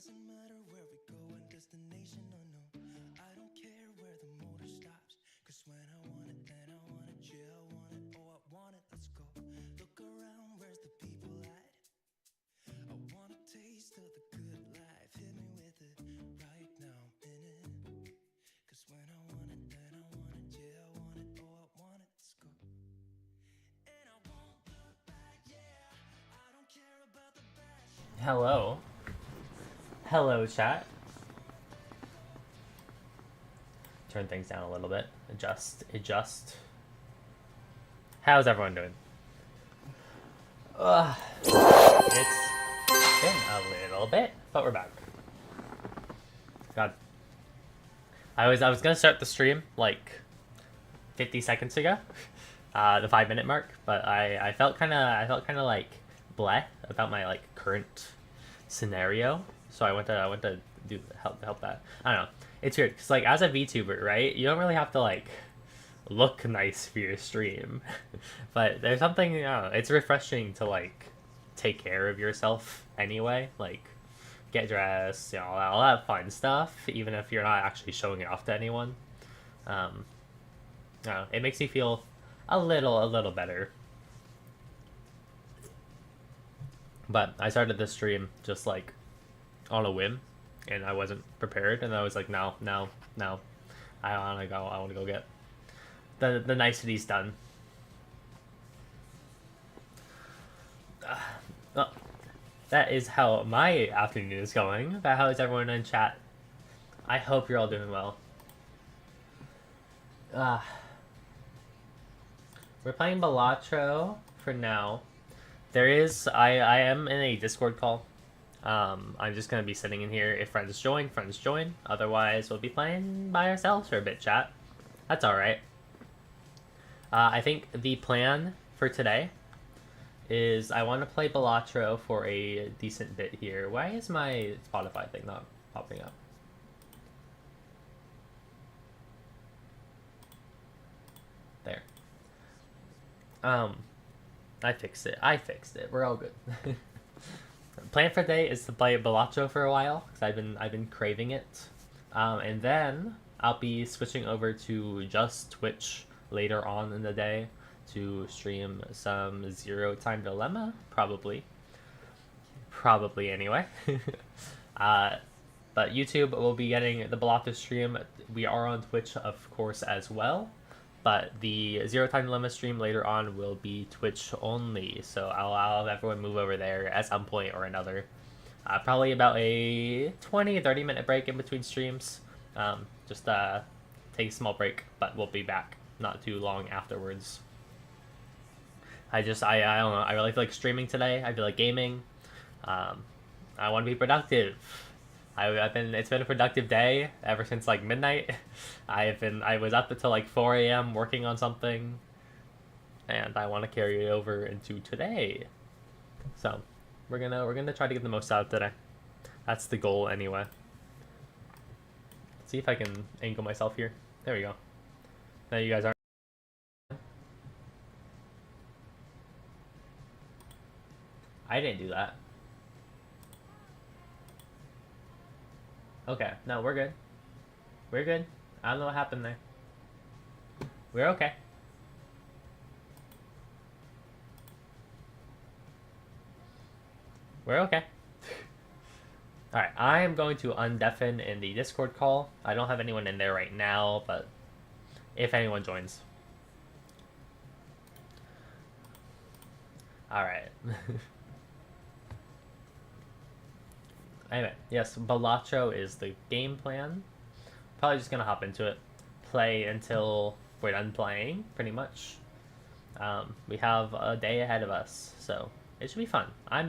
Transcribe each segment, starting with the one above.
doesn't matter where we go and destination unknown. I don't care where the motor stops, cause when I want it, then I want it. Yeah, I want it, oh I want it, let's go. Look around, where's the people at? I want a taste of the good life. Hit me with it right now, I'm in it. Cause when I want it, then I want it. Yeah, I want it, oh I want it, let's go. And I won't look back, yeah. I don't care about the bad shit. Hello. Hello, chat. Turn things down a little bit. Adjust. How's everyone doing? It's been a little bit, but we're back. God. I was gonna start the stream like 50 seconds ago, the 5-minute mark, but I felt kind of like bleh about my like current scenario, so I went to do help that. I don't know. It's weird because like as a VTuber, right? You don't really have to like look nice for your stream, but there's something, I don't know, it's refreshing to like take care of yourself anyway, like get dressed, you know, all that fun stuff, even if you're not actually showing it off to anyone. I don't know, it makes me feel a little better. But I started this stream just like on a whim, and I wasn't prepared, and I was like, no. I want to go get the niceties done. Well, that is how my afternoon is going. But how is everyone in chat? I hope you're all doing well. We're playing Balatro for now. I am in a Discord call. I'm just gonna be sitting in here. If friends join, friends join. Otherwise, we'll be playing by ourselves for a bit, chat. That's alright. I think the plan for today is I want to play Balatro for a decent bit here. Why is my Spotify thing not popping up? There. I fixed it. We're all good. Plan for today is to play Balatro for a while because I've been craving it, and then I'll be switching over to just Twitch later on in the day to stream some Zero Time Dilemma, probably anyway. But YouTube will be getting the Balatro stream. We are on Twitch, of course, as well. But the Zero Time Dilemma stream later on will be Twitch only, so I'll have everyone move over there at some point or another. Probably about a 20-30 minute break in between streams. Just take a small break, but we'll be back not too long afterwards. I don't know, I really feel like streaming today. I feel like gaming. I want to be productive. It's been a productive day ever since like midnight. I was up until like 4 a.m. working on something, and I want to carry it over into today. So we're gonna try to get the most out of today. That's the goal anyway. Let's see if I can angle myself here. There we go. Now you guys aren't. I didn't do that. Okay, no, we're good. We're good. I don't know what happened there. We're okay. We're okay. Alright, I am going to undeafen in the Discord call. I don't have anyone in there right now, but if anyone joins. Alright. Anyway, yes, Balatro is the game plan. Probably just gonna hop into it, play until we're done playing, pretty much. We have a day ahead of us, so it should be fun. I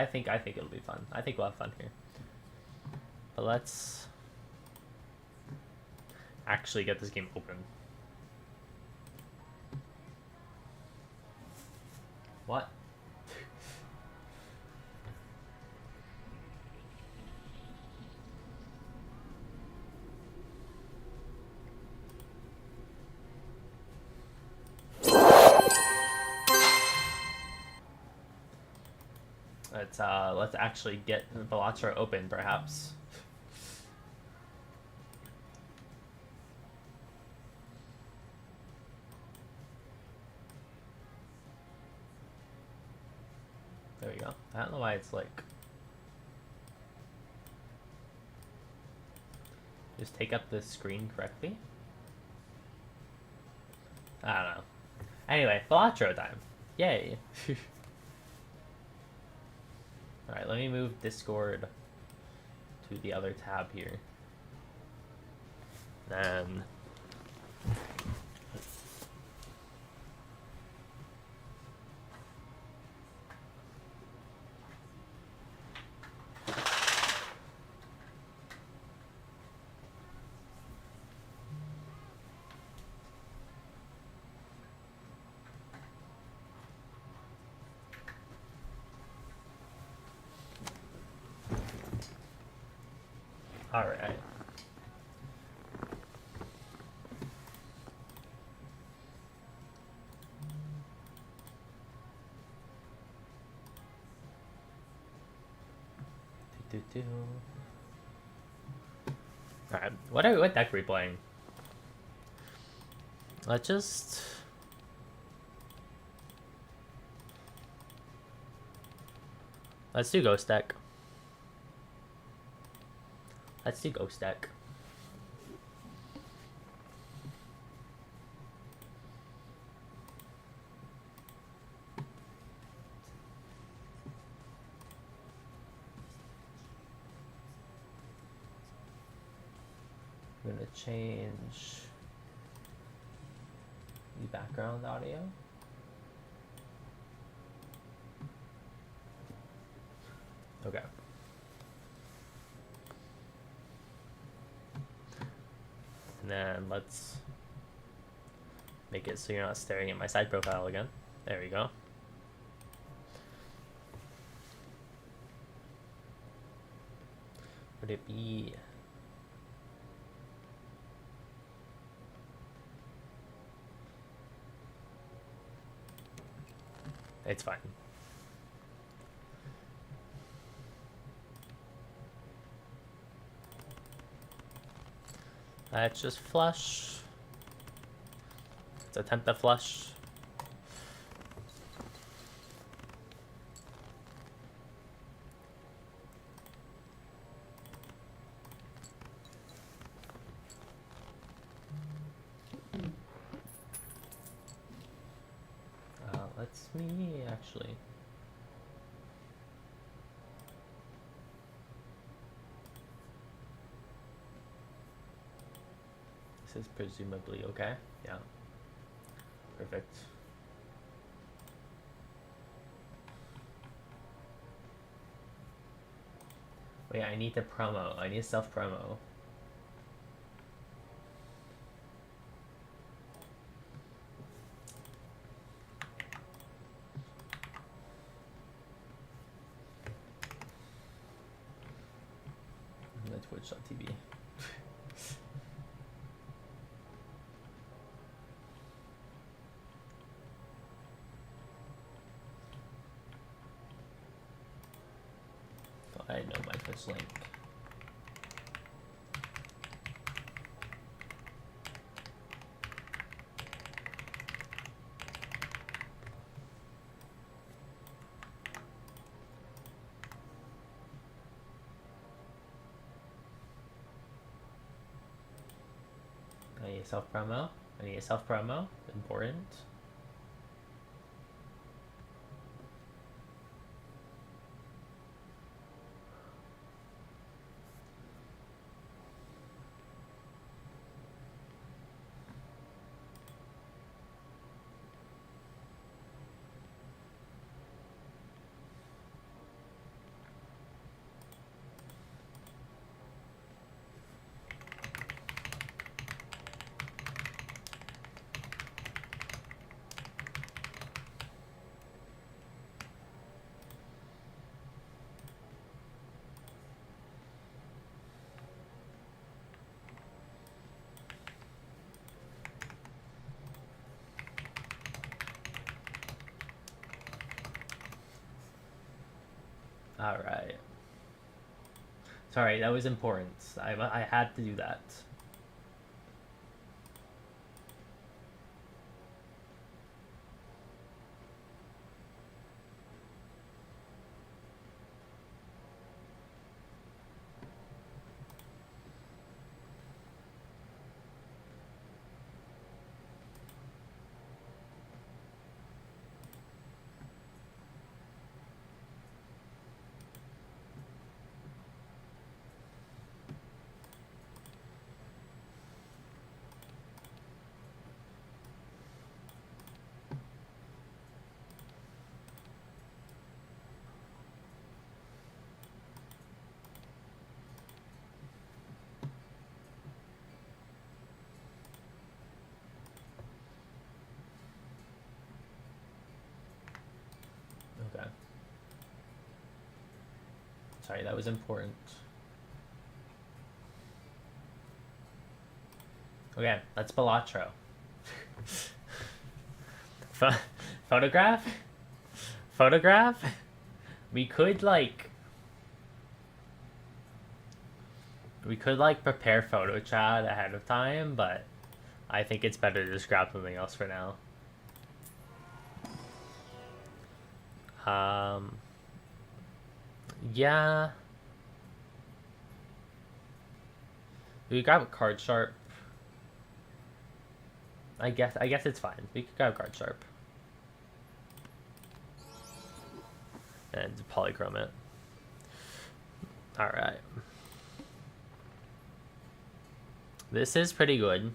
think it'll be fun. I think we'll have fun here. But let's actually get this game open. What? Let's actually get Balatro open, perhaps. There we go. I don't know why it's like. Just take up the screen correctly. I don't know. Anyway, Balatro time. Yay. Alright, let me move Discord to the other tab here. Then alright. Alright, what deck are we playing? Let's do Ghost deck. Let's do Ghost deck. I'm gonna change the background audio. Okay. And then let's make it so you're not staring at my side profile again. There we go. Would it be... It's fine. Let's just flush. Let's attempt the flush. Let's me actually. This is presumably okay. Yeah. Perfect. Wait, I need to promo. I need self-promo. Twitch.tv. I know my Twitch link. I need a self-promo. I need a self-promo. Important. All right. Sorry, that was important. I had to do that. Okay. Sorry, that was important. Okay, that's Balatro. Photograph? Photograph? We could prepare photo chat ahead of time, but I think it's better to just grab something else for now. Yeah. We grab a card sharp. I guess it's fine. We could grab card sharp. And polychrome it. Alright. This is pretty good.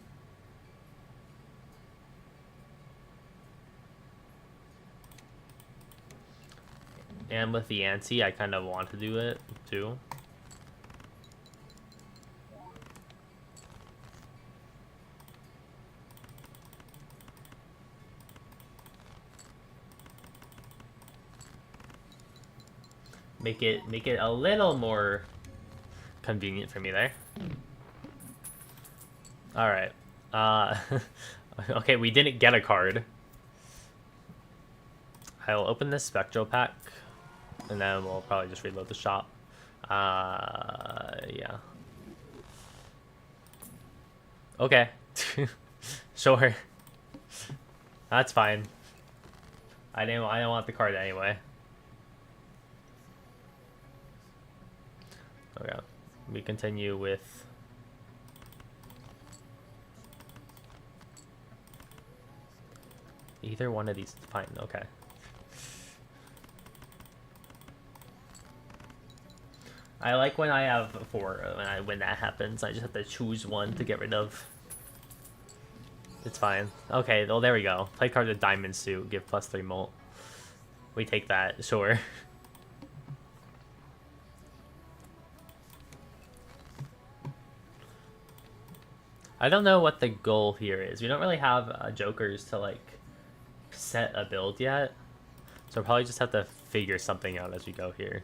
And with the ante, I kind of want to do it too. Make it a little more convenient for me there. All right. Okay, we didn't get a card. I'll open this spectral pack, and then we'll probably just reload the shop. Yeah. Okay. Sure. That's fine. I don't want the card anyway. Okay. We continue with either one of these. Fine. Okay. I like when I have 4. When that happens, I just have to choose one to get rid of. It's fine. Okay, well, there we go. Play card with Diamond Suit. Give +3 molt. We take that, sure. I don't know what the goal here is. We don't really have jokers to, like, set a build yet. So we'll probably just have to figure something out as we go here.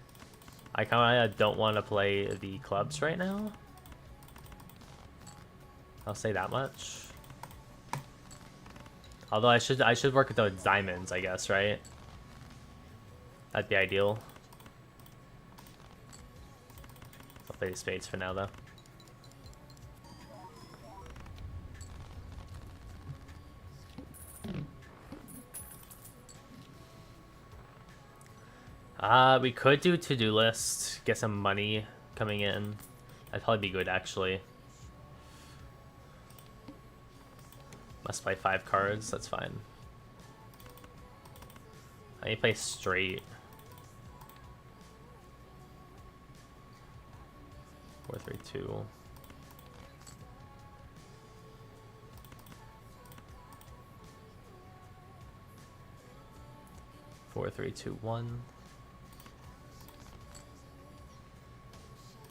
I kind of don't want to play the clubs right now. I'll say that much. Although I should work with those diamonds, I guess, right? That'd be ideal. I'll play the spades for now, though. We could do to-do list, get some money coming in. That'd probably be good, actually. Must play 5 cards, that's fine. I need to play straight. 4-3-2. Four, 3, 2, 1.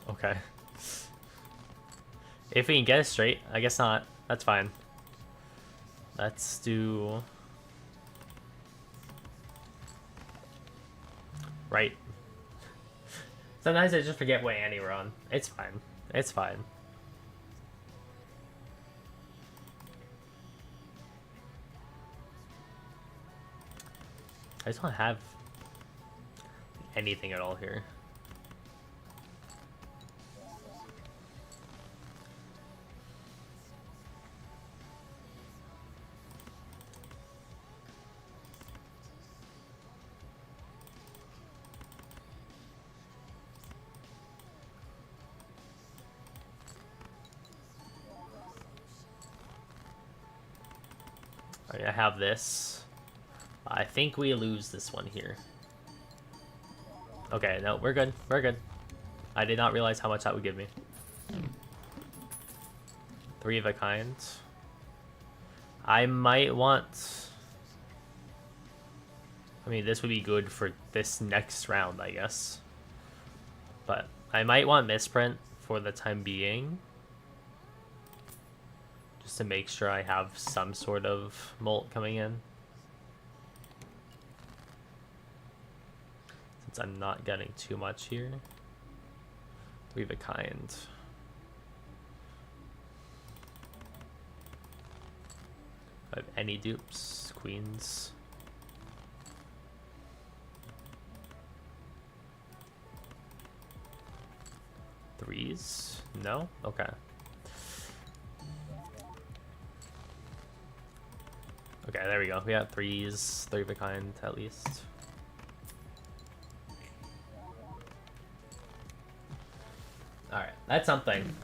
Okay. If we can get it straight, I guess not. That's fine. Let's do... Right. Sometimes I just forget what ante we're on. It's fine. It's fine. I just don't have anything at all here. Alright, I have this. I think we lose this one here. Okay, no, we're good. We're good. I did not realize how much that would give me. 3 of a kind. I might want... I mean, this would be good for this next round, I guess. But I might want misprint for the time being. Just to make sure I have some sort of molt coming in. Since I'm not getting too much here. 3 of a kind. I have any dupes, queens. Threes? No? Okay. Okay, there we go. We got threes, 3 of a kind at least. Alright, that's something.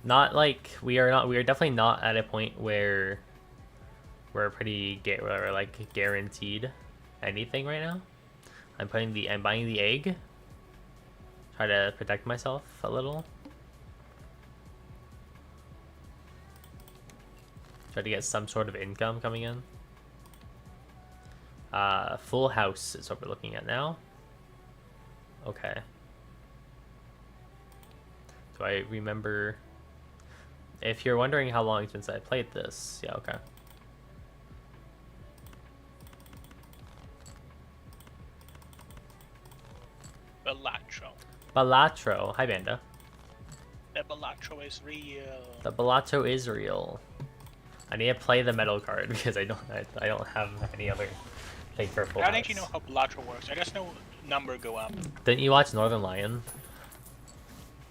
Not like we are definitely not at a point where we're we're like guaranteed anything right now. I'm buying the egg. Try to protect myself a little. Try to get some sort of income coming in. Full house is what we're looking at now. Okay. Do I remember? If you're wondering how long since I played this, yeah, okay. Balatro. Balatro. Hi, Banda. The Balatro is real. The Balatro is real. I need to play the metal card because I don't have any other thing for full I house. don't actually know how Balatro works. I just know number go up. Didn't you watch Northern Lion?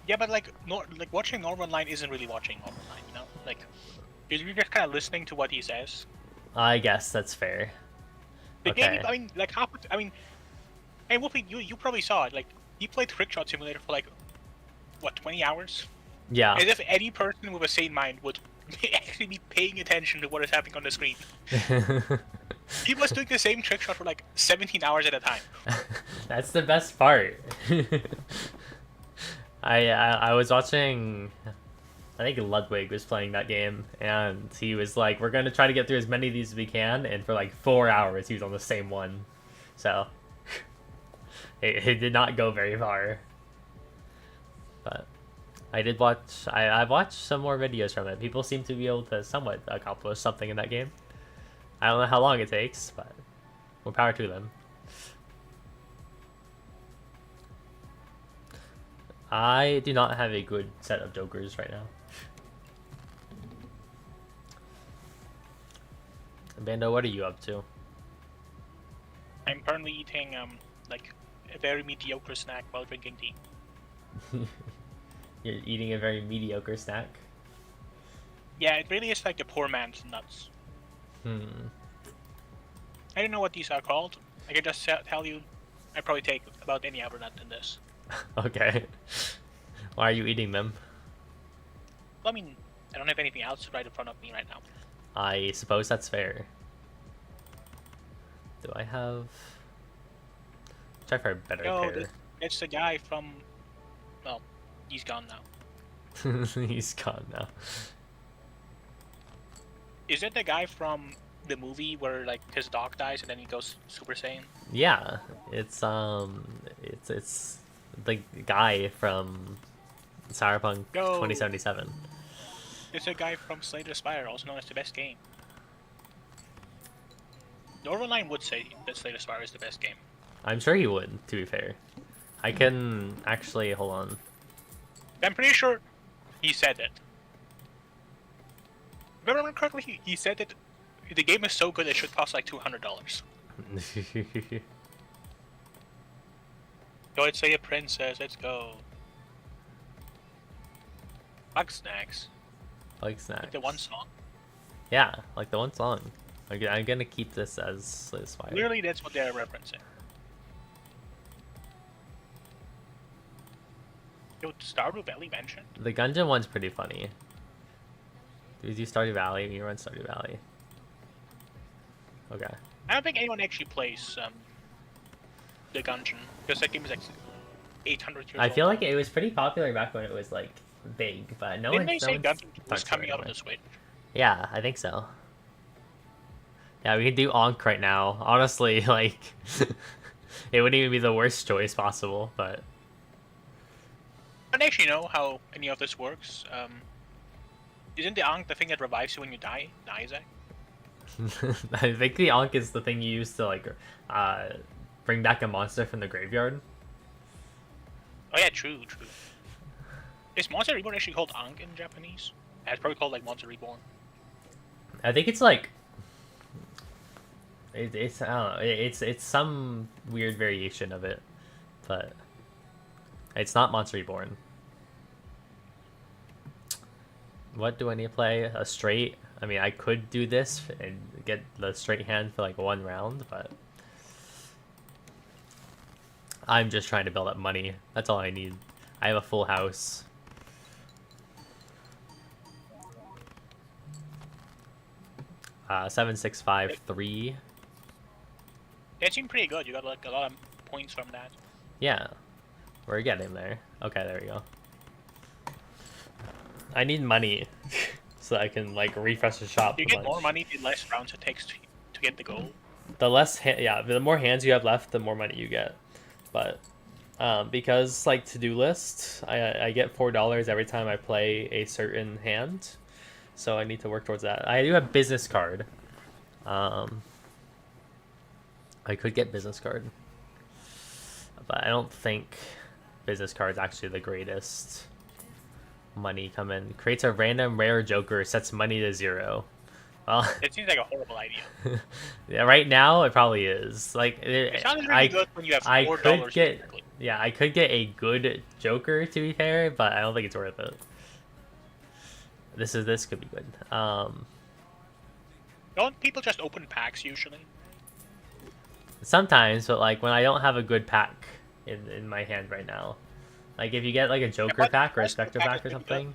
Yeah, but like watching Northern Line isn't really watching Northern Line, you know? Like you're just kind of listening to what he says. I guess that's fair. The Okay. game, I mean, like half. I mean, hey Wolfie, you probably saw it. Like he played Trickshot Simulator for like what 20 hours. Yeah. As if any person with a sane mind would actually be paying attention to what is happening on the screen. He was doing the same trick shot for like 17 hours at a time. That's the best part. I was watching, I think Ludwig was playing that game, and he was like, we're going to try to get through as many of these as we can, and for like 4 hours he was on the same one. So, it did not go very far. But I did watch, I've watched some more videos from it. People seem to be able to somewhat accomplish something in that game. I don't know how long it takes, but more power to them. I do not have a good set of jokers right now. Bando, what are you up to? I'm currently eating like a very mediocre snack while drinking tea. You're eating a very mediocre snack? Yeah, it really is like the poor man's nuts. I don't know what these are called. I can just tell you, I probably take about any other nut than this. Okay. Why are you eating them? Well, I mean, I don't have anything else right in front of me right now. I suppose that's fair. Do I have... Try for a better pair. It's the guy from... Well, he's gone now. He's gone now. Is it the guy from the movie where like his dog dies and then he goes Super Saiyan? Yeah, it's the guy from Cyberpunk 2077. It's a guy from Slay the Spire, also known as the best game. Northernline would say that Slay the Spire is the best game. I'm sure he would, to be fair. I can actually, hold on. I'm pretty sure he said it. If I remember correctly, he said that the game is so good it should cost like $200. Go, let's say a princess, let's go. Bug snacks. Bug snacks. Like the one song. Yeah, like the one song. I'm gonna keep this as Slay the Spire. Clearly that's what they're referencing. Yo, Stardew Valley mentioned? The Gungeon one's pretty funny. Did you Stardew Valley? You run Stardew Valley. Okay. I don't think anyone actually plays the Gungeon because that game is like 800 years I old. feel like it was pretty popular back when it was like big, but Didn't they no say one's Gungeon was touched it coming out on anymore. the Switch? Yeah, I think so. Yeah, we can do Ankh right now. Honestly, like, it wouldn't even be the worst choice possible, but... I don't actually know how any of this works. Isn't the Ankh the thing that revives you when you die? Nah, Isaac? I think the Ankh is the thing you use to, like, bring back a monster from the graveyard. Oh yeah, true. Is Monster Reborn actually called Ankh in Japanese? Yeah, it's probably called like Monster Reborn. I think it's like... It's I don't know. It's some weird variation of it, but it's not Monster Reborn. What do I need to play? A straight? I mean, I could do this and get the straight hand for like 1 round, but I'm just trying to build up money. That's all I need. I have a full house. Uh, 7, 6, 5, 3. That seemed pretty good. You got like a lot of points from that. Yeah, we're getting there. Okay, there we go. I need money so I can like refresh the shop. You get more money the less rounds it takes to get the goal. The less, yeah, the more hands you have left, the more money you get. But because like to-do list, I get $4 every time I play a certain hand, so I need to work towards that. I do have business card. I could get business card, but I don't think business card is actually the greatest money come in. Creates a random rare joker, sets money to 0. Well, It seems like a horrible idea. yeah, right now it probably is. Like It sounds really good when you have $4. I could get, yeah, I could get a good joker to be fair, but I don't think it's worth it. This could be good. Don't people just open packs usually? Sometimes, but like when I don't have a good pack in my hand right now, like if you get like a joker pack or a spectre pack or something.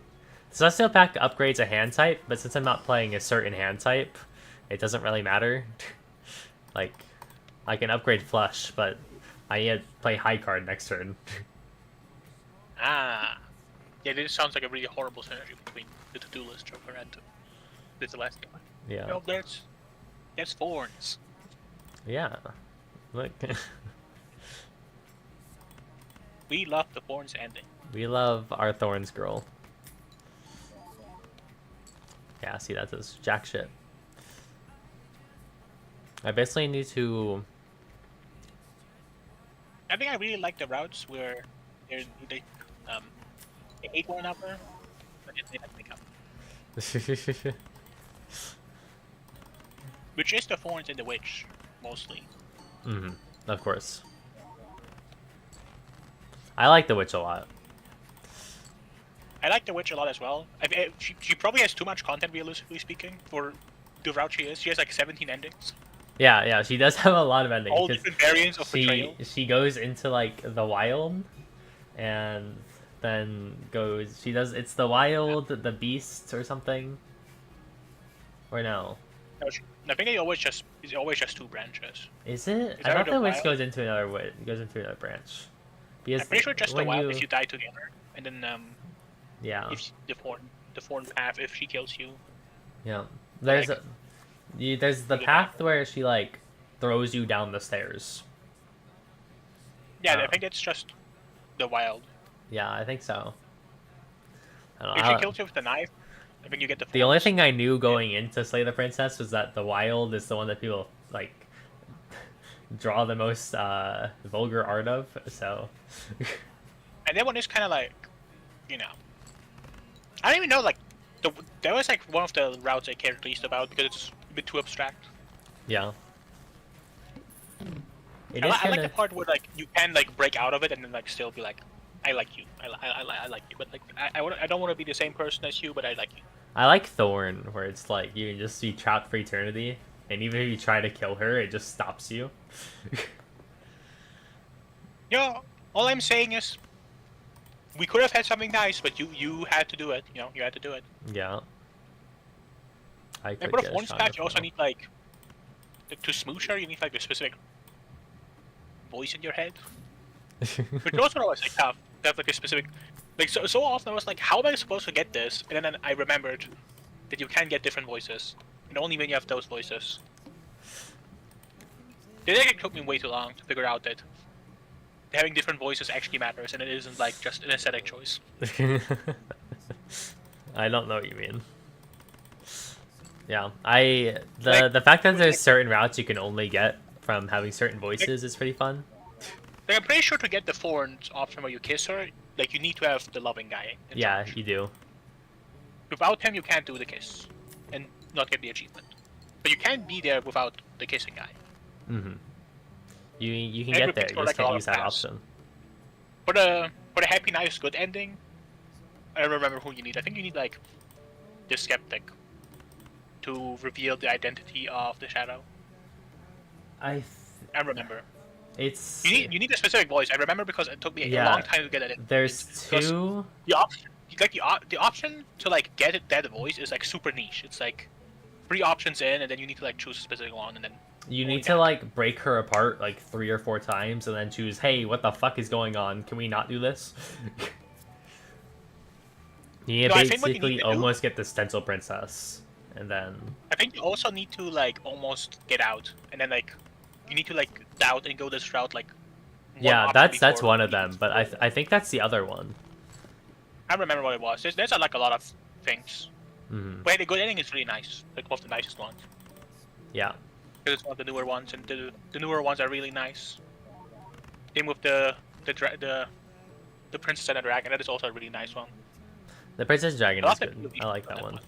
Celestial pack upgrades a hand type, but since I'm not playing a certain hand type, it doesn't really matter. Like, I can upgrade flush, but I need to play high card next turn. Ah. Yeah, this sounds like a really horrible synergy between the to-do list joker and the Celestial. Yeah. No, that's thorns. Yeah. Look. We love the thorns ending. We love our Thorns girl. Yeah, see, that does jack shit. I basically need to... I think I really like the routes where they hate one another, but they like make up. Which is the thorns and the witch, mostly. Mm-hmm. Of course. I like the witch a lot. I like the witch a lot as well. She probably has too much content, realistically speaking, for the route she is. She has like 17 endings. Yeah, she does have a lot of endings. All different variants of betrayal. She goes into like the wild, and then goes. She does. It's the wild, the beast, or something. Or no? No, I think it's always just 2 branches. Is it? Is I thought that the the witch wild? goes into another branch. Because I'm pretty sure just the when wild if you die together, and then Yeah. if the thorn path if she kills you. Yeah. There's like, there's the path where she like throws you down the stairs. Yeah, I think that's just the wild. Yeah, I think so. I don't If know. she kills you with the knife, I think you get the. The only thing I knew going into Slay the Princess was that the wild is the one that people like draw the most vulgar art of. So. And that one is kind of like, you know, I don't even know like that was like one of the routes I cared least about because it's a bit too abstract. Yeah. I like the part where like you can like break out of it and then like still be like, I like you, I like you, but like I don't want to be the same person as you, but I like you. I like Thorn, where it's like you can just be trapped for eternity, and even if you try to kill her, it just stops you. Yeah, all I'm saying is, we could have had something nice, but you had to do it. You know, you had to do it. Yeah. I could And for get the Thorns shot pack, in you also the need like to smooch her, you need like a specific voice in your head. But those are always like tough. They have like a specific, like so often I was like, how am I supposed to get this? And then I remembered that you can get different voices, and only when you have those voices. It took me way too long to figure out that having different voices actually matters, and it isn't like just an aesthetic choice. I don't know what you mean. Yeah, the fact that there's certain routes you can only get from having certain voices is pretty fun. Like, I'm pretty sure to get the Thorns option where you kiss her, like you need to have the loving guy in Yeah, charge. you do. Without him, you can't do the kiss and not get the achievement. But you can be there without the kissing guy. Mm-hmm. You can And get there, you just can't use that option. For the happy, nice, good ending, I don't remember who you need. I think you need like the skeptic to reveal the identity of the shadow. I remember. It's you need a specific voice. I remember because it took me a long time to get it. There's two. The option, like the option to like get that voice is like super niche. It's like 3 options in, and then you need to like choose a specific one, and then you need to like break her apart like 3 or 4 times, and then choose. Hey, what the fuck is going on? Can we not do this? You basically almost get the stencil princess, and then I think you also need to like almost get out, and then like you need to like doubt and go this route like. Yeah, that's one of them, but I think that's the other one. I remember what it was. There's like a lot of things. Mm-hmm. But the good ending is really nice, like one of the nicest ones. Yeah. Because it's one of the newer ones, and the newer ones are really nice. Same with the Princess and the Dragon. That is also a really nice one. The Princess Dragon is good. I like that one.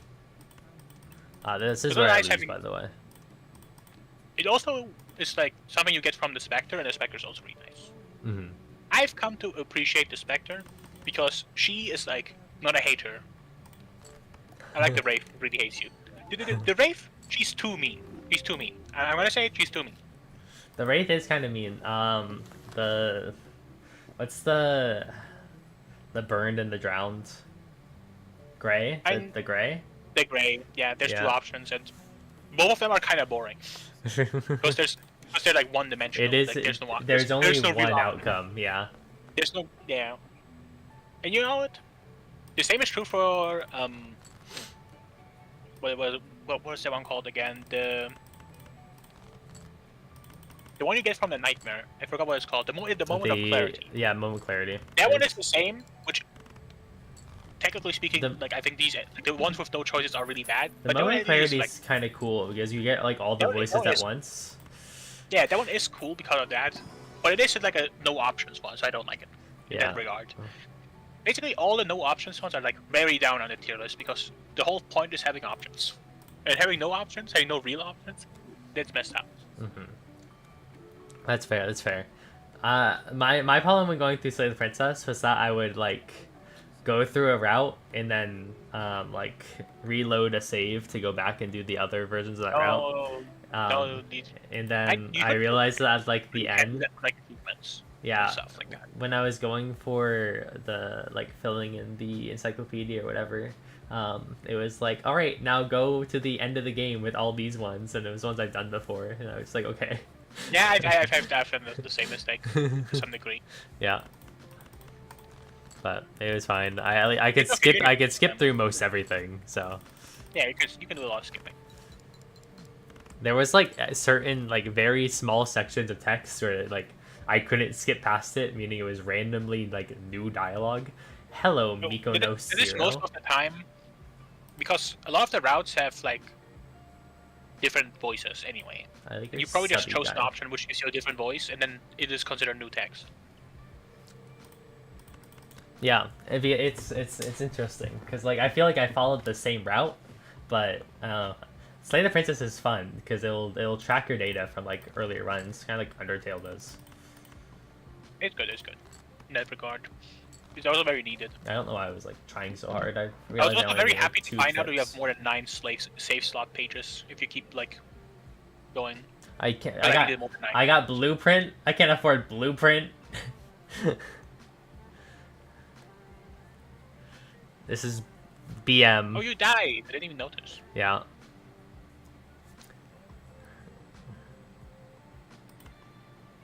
This is where I lose, by the way. It also is like something you get from the Spectre, and the Spectre is also really nice. Mm-hmm. I've come to appreciate the Spectre because she is like not a hater. I like the Wraith who really hates you. The Wraith, she's too mean. She's too mean. I'm gonna say it, she's too mean. The Wraith is kind of mean. What's the burned and the drowned? Gray? The gray? The gray, yeah. There's 2 options, and both of them are kind of boring. because they're like one-dimensional. It is. Like, there's only one outcome. Yeah. There's no. Yeah. And you know what? The same is true for what was that one called again? The one you get from the nightmare. I forgot what it's called. The moment of clarity. Yeah, moment of clarity. That one is the same, which technically speaking, like I think the ones with no choices are really bad. The moment of clarity is kind of cool because you get like all the voices at once. Yeah, that one is cool because of that, but it is like a no options one, so I don't like it in that regard. Basically, all the no options ones are like very down on the tier list because the whole point is having options, and having no options, having no real options, that's messed up. Mm-hmm. That's fair. That's fair. My problem when going through Slay the Princess was that I would like go through a route and then like reload a save to go back and do the other versions of that route. And then I realized that at like the end, yeah, stuff like that. When I was going for the like filling in the encyclopedia or whatever, it was like, all right, now go to the end of the game with all these ones, and it was ones I've done before, and I was like, okay. Yeah, I've done the same mistake to some degree. Yeah. But it was fine. I could skip. I could skip through most everything. So. Yeah, you can do a lot of skipping. There was like certain like very small sections of text where like I couldn't skip past it, meaning it was randomly like new dialogue. Hello, Mykonos Zero. It is most of the time because a lot of the routes have like different voices anyway. And you probably just chose an option which gives you a different voice, and then it is considered new text. Yeah, it's interesting because like I feel like I followed the same route, but Slay the Princess is fun because it'll track your data from like earlier runs, kind of like Undertale does. It's good in that regard. It's also very needed. I don't know why I was like trying so hard. I was also very happy to find out that you have more than 9 save slot pages if you keep like going. I got Blueprint. I can't afford Blueprint. This is BM. Oh, you died! I didn't even notice. Yeah.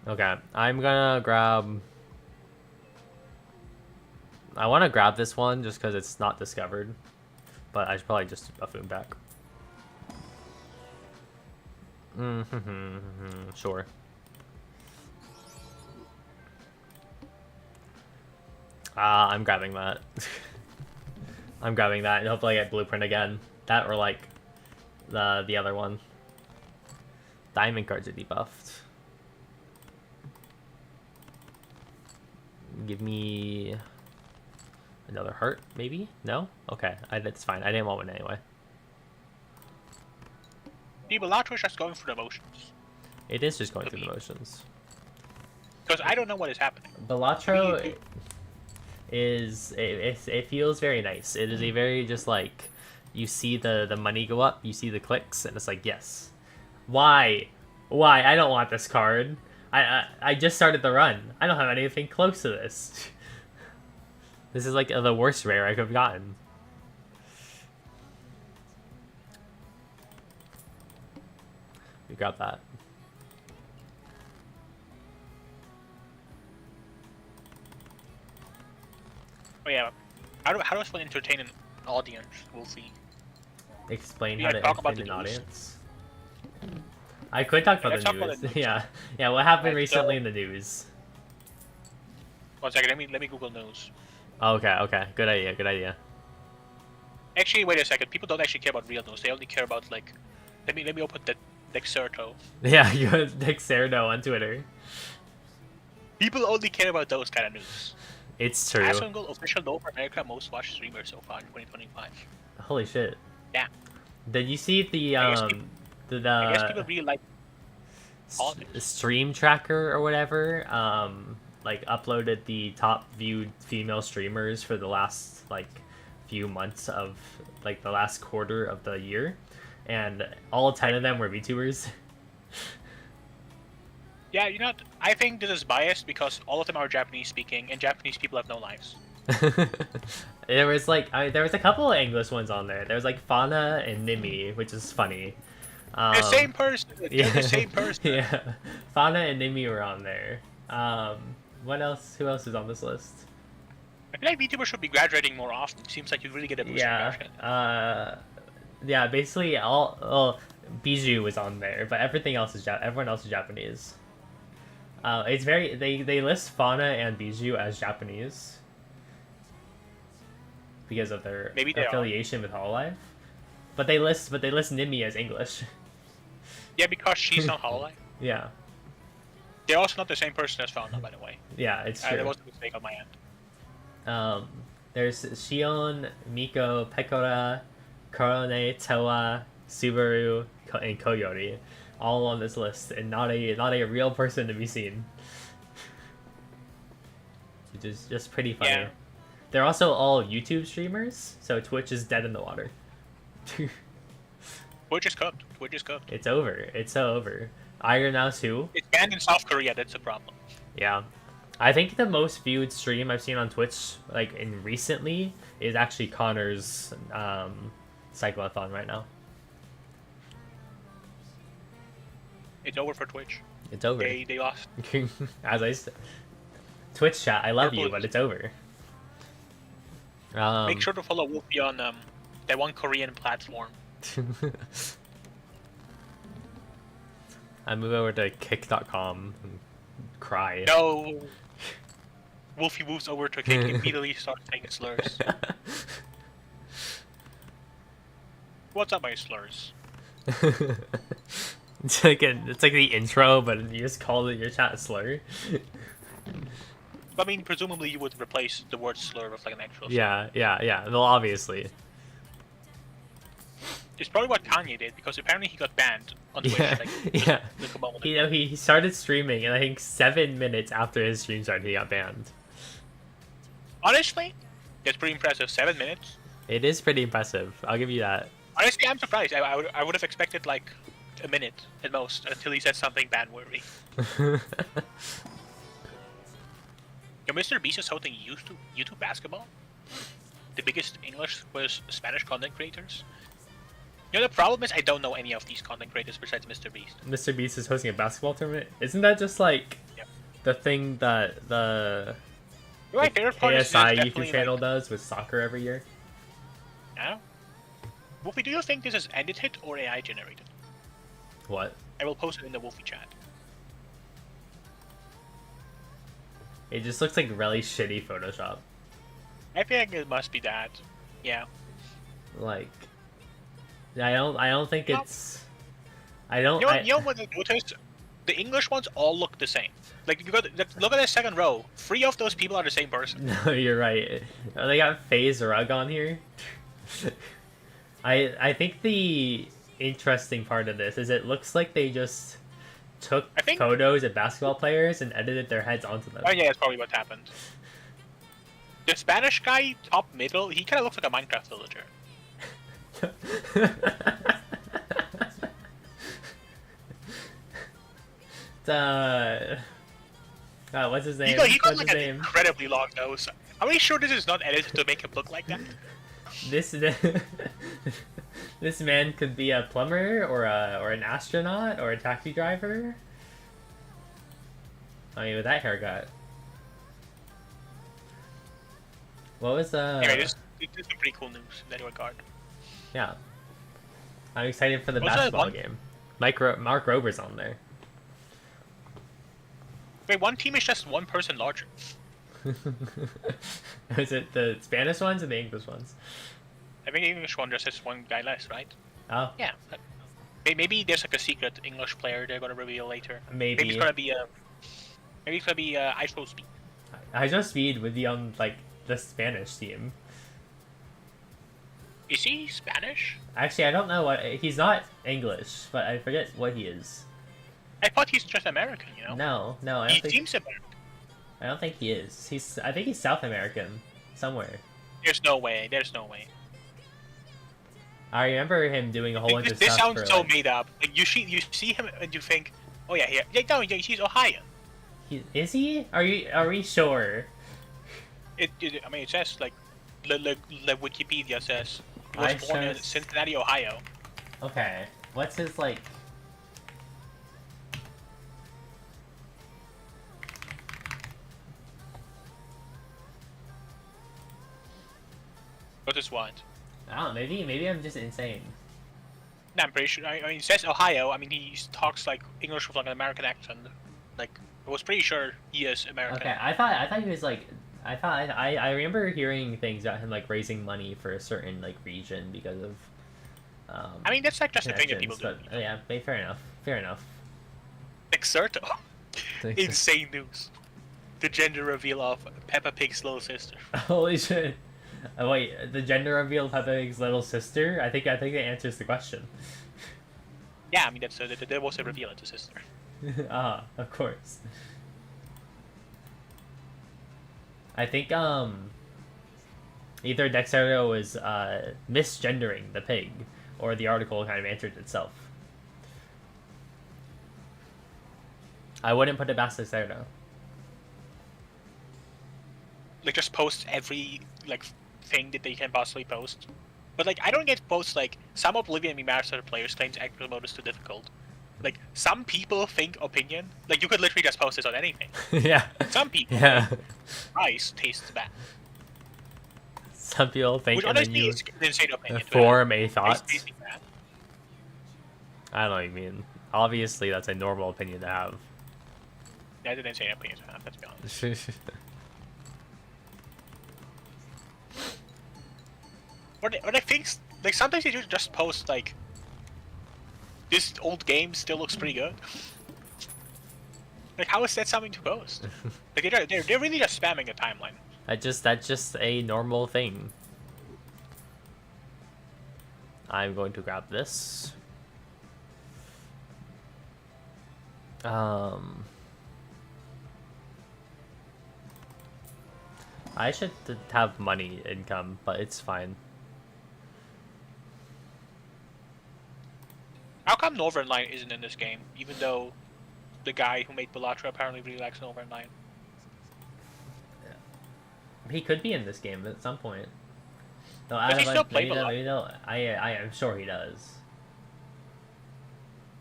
Okay, I'm gonna grab. I want to grab this one just because it's not discovered, but I should probably just buffoon back. Sure. I'm grabbing that. I'm grabbing that, and hopefully I get blueprint again. That or like the other one. Diamond cards are debuffed. Give me another heart, maybe? No? Okay, that's fine. I didn't want one anyway. The Balatro is just going through the motions. It is just going through the motions. Because I don't know what is happening. Balatro is it feels very nice. It is a very just like you see the money go up, you see the clicks, and it's like yes. Why? I don't want this card. I just started the run. I don't have anything close to this. This is like the worst rare I could have gotten. We got that. Oh yeah, how does one entertain an audience? We'll see. Explain We how gotta to talk about entertain the an news. audience. I could talk about Let's the talk about news. the news. Yeah, yeah. What happened Right, recently so- in the news? 1 second, let me Google news. Oh, okay. Good idea. Actually, wait a second. People don't actually care about real news. They only care about like. Let me open the Dexerto. Yeah, you have Dexerdo on Twitter. People only care about those kind of news. It's true. Asmongold official North America most watched streamer so far in 2025. Holy shit. Yeah. Did you see the I guess people really like politics. stream tracker or whatever? Like uploaded the top viewed female streamers for the last like few months of like the last quarter of the year, and all 10 of them were VTubers. Yeah, you know what? I think this is biased because all of them are Japanese speaking, and Japanese people have no lives. There was like there was a couple of English ones on there. There was like Fauna and Nimi, which is funny. The same person. They're the same person. Yeah, Fauna and Nimi were on there. What else? Who else is on this list? I feel like VTubers should be graduating more often. It seems like you really get a boost in graduation. Yeah. Basically, all Bijou was on there, but everything else is everyone else is Japanese. It's very they list Fauna and Bijou as Japanese because of their Maybe they affiliation with Hololive, but they list Nimi as English. Yeah, because she's on Hololive. Yeah. They're also not the same person as Fauna, by the way. Yeah, it's true. That was a mistake on my end. There's Shion, Miko, Pekora, Korone, Toa, Subaru, and Koyori, all on this list, and not a real person to be seen. Which is just pretty funny. Yeah. They're also all YouTube streamers, so Twitch is dead in the water. Twitch is cooked. Twitch is cooked. It's over. It's so over. Iron Now 2. It's banned in South Korea. That's the problem. Yeah. I think the most viewed stream I've seen on Twitch, like in recently, is actually Connor's cyclothon right now. It's over for Twitch. It's over. They lost. As I said, Twitch chat, I love you, but it's over. Make sure to follow Wolfie on that one Korean platform. I move over to kick.com and cry. No. Wolfie moves over to Kick and immediately starts saying slurs. What's up, my slurs? It's like the intro, but you just called it your chat slur. I mean, presumably you would replace the word slur with like an actual slur. Yeah. Well, obviously. It's probably what Kanye did, because apparently he got banned on Twitch. Yeah, Like, yeah. like a moment You ago. know, he started streaming, and I think 7 minutes after his stream started, he got banned. Honestly, that's pretty impressive. 7 minutes. It is pretty impressive. I'll give you that. Honestly, I'm surprised. I would have expected like a minute at most until he said something ban-worthy. Yo, Mr. Beast is hosting YouTube basketball. The biggest English was Spanish content creators. You know, the problem is I don't know any of these content creators besides Mr. Beast. Mr. Beast is hosting a basketball tournament. Isn't that just like the thing that the My favorite part is KSI definitely YouTube channel like, does with soccer every year? yeah. Wolfie, do you think this is edited or AI generated? What? I will post it in the Wolfie chat. It just looks like really shitty Photoshop. I think it must be that. Yeah. Like, I don't think Well, it's. I don't. You know what I noticed? The English ones all look the same. Like you got look at the second row. 3 of those people are the same person. No, you're right. They got FaZe Rug on here. I think the interesting part of this is it looks like they just took photos of basketball players and edited their heads onto them. Oh yeah, that's probably what happened. The Spanish guy, top middle, he kind of looks like a Minecraft villager. What's his name? He got What's like his an name? incredibly long nose. Are we sure this is not edited to make him look like that? This this man could be a plumber or an astronaut or a taxi driver. I mean, with that haircut. What was Anyway, this is some pretty cool news in that regard. Yeah, I'm excited for the Also, basketball game. Mark Rober's on there. Wait, one team is just one person larger. Is it the Spanish ones or the English ones? I think the English one just has one guy less, right? Oh. Yeah. Maybe there's like a secret English player they're gonna reveal later. Maybe it's gonna be ISO Speed. ISO Speed would be on like the Spanish team. Is he Spanish? Actually, I don't know what he's not English, but I forget what he is. I thought he's just American, you know? No, He seems American. I don't think he is. I think he's South American, somewhere. There's no way. I remember him doing a whole bunch of stuff. This sounds so like, made up. Like you see him and you think, oh yeah, he's Ohio. Is he? Are we sure? I mean, it says like, Wikipedia says he was born in Cincinnati, Ohio. Okay, what's his like? What is what? I don't know. Maybe I'm just insane. No, I'm pretty sure. I mean, it says Ohio. I mean, he talks like English with like an American accent. Like, I was pretty sure he is American. Okay, I thought he was like. I remember hearing things about him like raising money for a certain like region because of. I mean, that's like just a thing that people do. But, yeah, fair enough. Fair enough. Exerto. Insane news. The gender reveal of Peppa Pig's little sister. Holy shit. Wait, the gender reveal of Peppa Pig's little sister? I think that answers the question. Yeah, I mean there was a reveal of the sister. Ah, of course. I think either Dexterito was misgendering the pig, or the article kind of answered itself. I wouldn't put it past Dexterito. Like just post every like thing that they can possibly post. But like I don't get posts like some Oblivion remastered players claims actual mode is too difficult. Like some people think opinion. Like you could literally just post this on anything. Yeah. Some people rice tastes bad. Some people think which and then honestly you is an insane opinion. form a thought. Bad. I don't know what you mean. Obviously that's a normal opinion to have. That's an insane opinion to have, let's be honest. Or I think like sometimes you just post like this old game still looks pretty good. Like how is that something to post? Like they're really just spamming the timeline. That's just a normal thing. I'm going to grab this. I should have money income, but it's fine. How come Northern Line isn't in this game, even though the guy who made Balatro apparently really likes Northern Line? He could be in this game at some point. No, Does he still play maybe no, Balatro? maybe no. I am sure he does.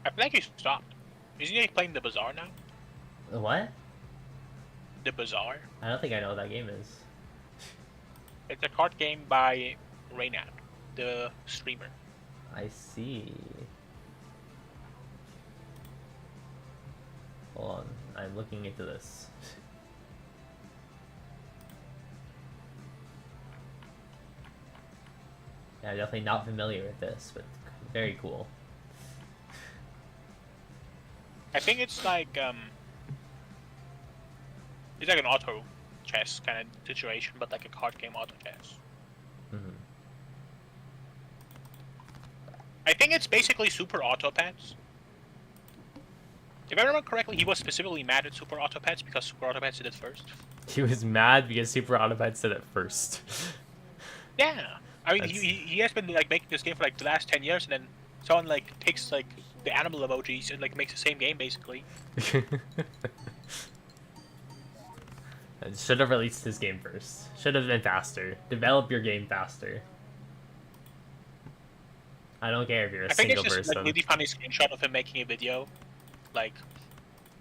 I feel like he stopped. Isn't he playing the Bazaar now? What? The Bazaar? I don't think I know what that game is. It's a card game by Reynad, the streamer. I see. Hold on, I'm looking into this. Yeah, definitely not familiar with this, but very cool. I think it's like an auto chess kind of situation, but like a card game auto chess. Mm-hmm. I think it's basically Super Autopets. If I remember correctly, he was specifically mad at Super Autopets because Super Autopets did it first. He was mad because Super Autopets did it first. Yeah, I mean he has been like making this game for like the last 10 years, and then someone like takes like the animal emojis and like makes the same game basically. Should have released his game first. Should have been faster. Develop your game faster. I don't care if you're a I think single it's just person. like really funny screenshot of him making a video. Like,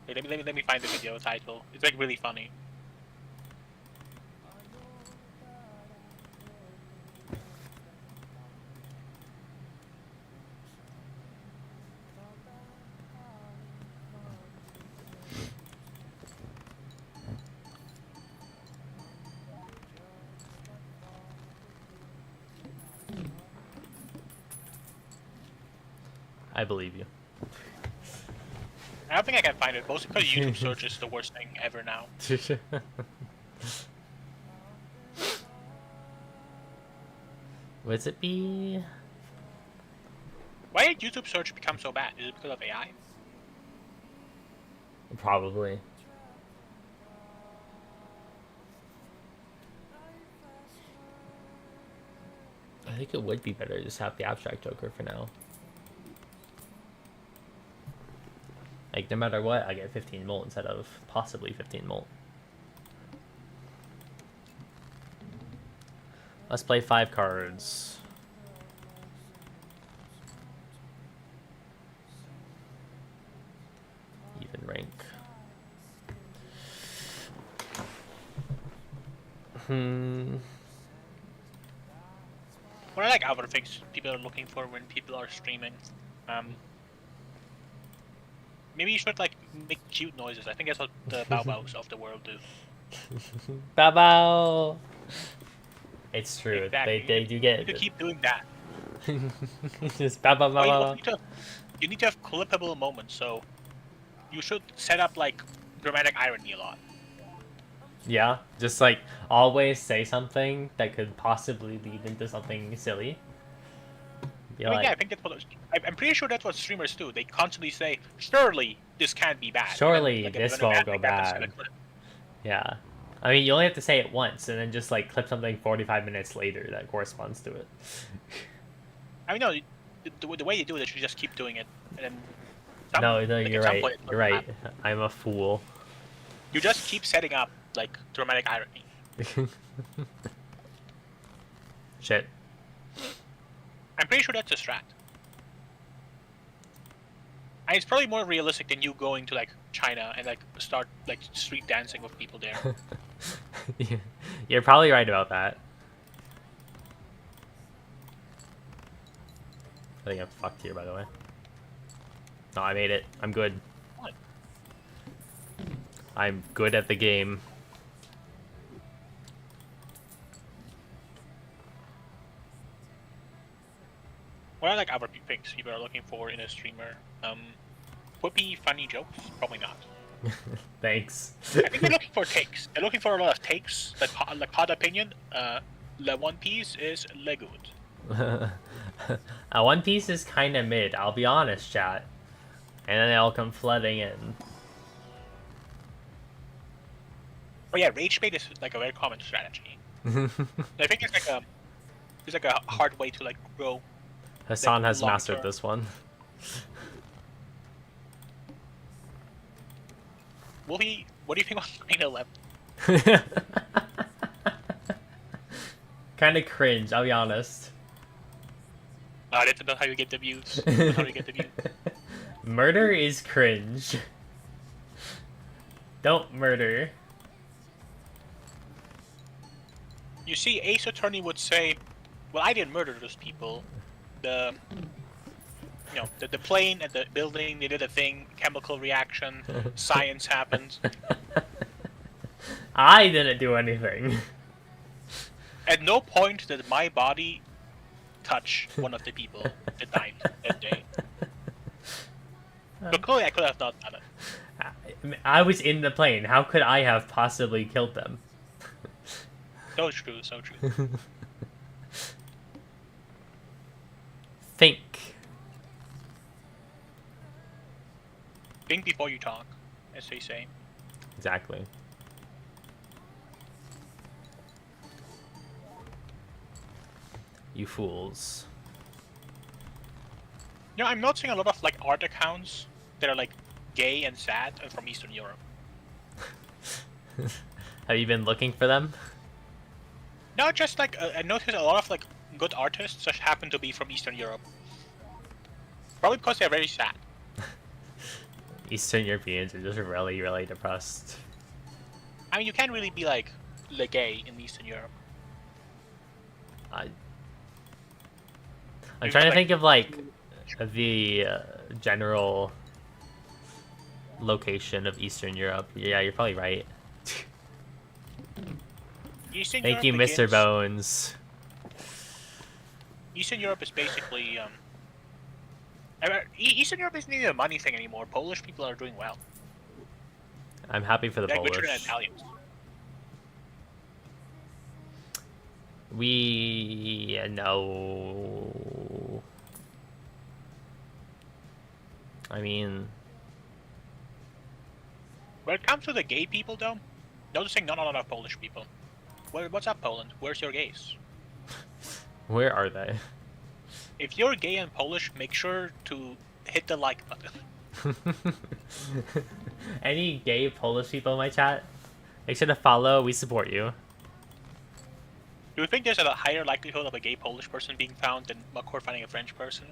wait, let me find the video title. It's like really funny. I believe you. I don't think I can find it, mostly because YouTube search is the worst thing ever now. Would it be? Why did YouTube search become so bad? Is it because of AI? Probably. I think it would be better to just have the abstract Joker for now. Like, no matter what, I get 15 molt instead of possibly 15 molt. Let's play 5 cards. Even rank. What are like other things people are looking for when people are streaming? Maybe you should like make cute noises. I think that's what the bow bows of the world do. Bow bow. It's true. Exactly. They do get. You need to keep doing that. Just bow bow bow Well, bow. you need to have clippable moments. So you should set up like dramatic irony a lot. Yeah, just like always say something that could possibly lead into something silly. Be I mean, like, yeah, I think that's what I'm pretty sure that's what streamers do. They constantly say, "Surely this can't be bad." surely Like, this when won't an go ad happens in a bad. clip. Yeah. I mean, you only have to say it once and then just like clip something 45 minutes later that corresponds to it. I mean, no, the way you do it is you just keep doing it, and then No, like, you're at some right. point it's You're gonna right. happen. I'm a fool. You just keep setting up like dramatic irony. Shit. I'm pretty sure that's a strat. And it's probably more realistic than you going to like China and like start like street dancing with people there. You're probably right about that. I think I'm fucked here, by the way. No, I made it. I'm good. What? I'm good at the game. What are like other things people are looking for in a streamer? Quippy, funny jokes? Probably not. Thanks. I think they're looking for takes. They're looking for a lot of takes. Like hot opinion. The One Piece is le good. One Piece is kind of mid, I'll be honest, chat. And then they all come flooding in. Oh yeah, rage bait is like a very common strategy. I think it's like a hard way to like grow. Hassan has long mastered term. this one. What do you think on 9/11? kind of cringe, I'll be honest. That's not how you get the views. That's how you get the views. Murder is cringe. Don't murder. You see, Ace Attorney would say, well, I didn't murder those people. The plane and the building, they did a thing, chemical reaction, science happened. I didn't do anything. At no point did my body touch one of the people that died that day. But clearly I could have not done it. I was in the plane. How could I have possibly killed them? So true, so true. Think. Think before you talk, as they say. Exactly. You fools. You know, I'm noticing a lot of like art accounts that are like gay and sad and from Eastern Europe. Have you been looking for them? No, just like I noticed a lot of like good artists just happen to be from Eastern Europe. Probably because they're very sad. Eastern Europeans are just really, really depressed. I mean, you can't really be like le gay in Eastern Europe. I'm You've trying to got, think of like the general location of Eastern Europe. Yeah, you're probably right. Eastern Thank Europe you, Mr. begins- Bones. Eastern Europe is basically Eastern Europe isn't even a money thing anymore. Polish people are doing well. I'm happy for the Like richer than Polish. Italians. We know. I mean, When it comes to the gay people, though, noticing not a lot of Polish people. What's up, Poland? Where's your gays? where are they? If you're gay and Polish, make sure to hit the like button. Any gay Polish people in my chat? Make sure to follow. We support you. Do you think there's a higher likelihood of a gay Polish person being found than Makor finding a French person?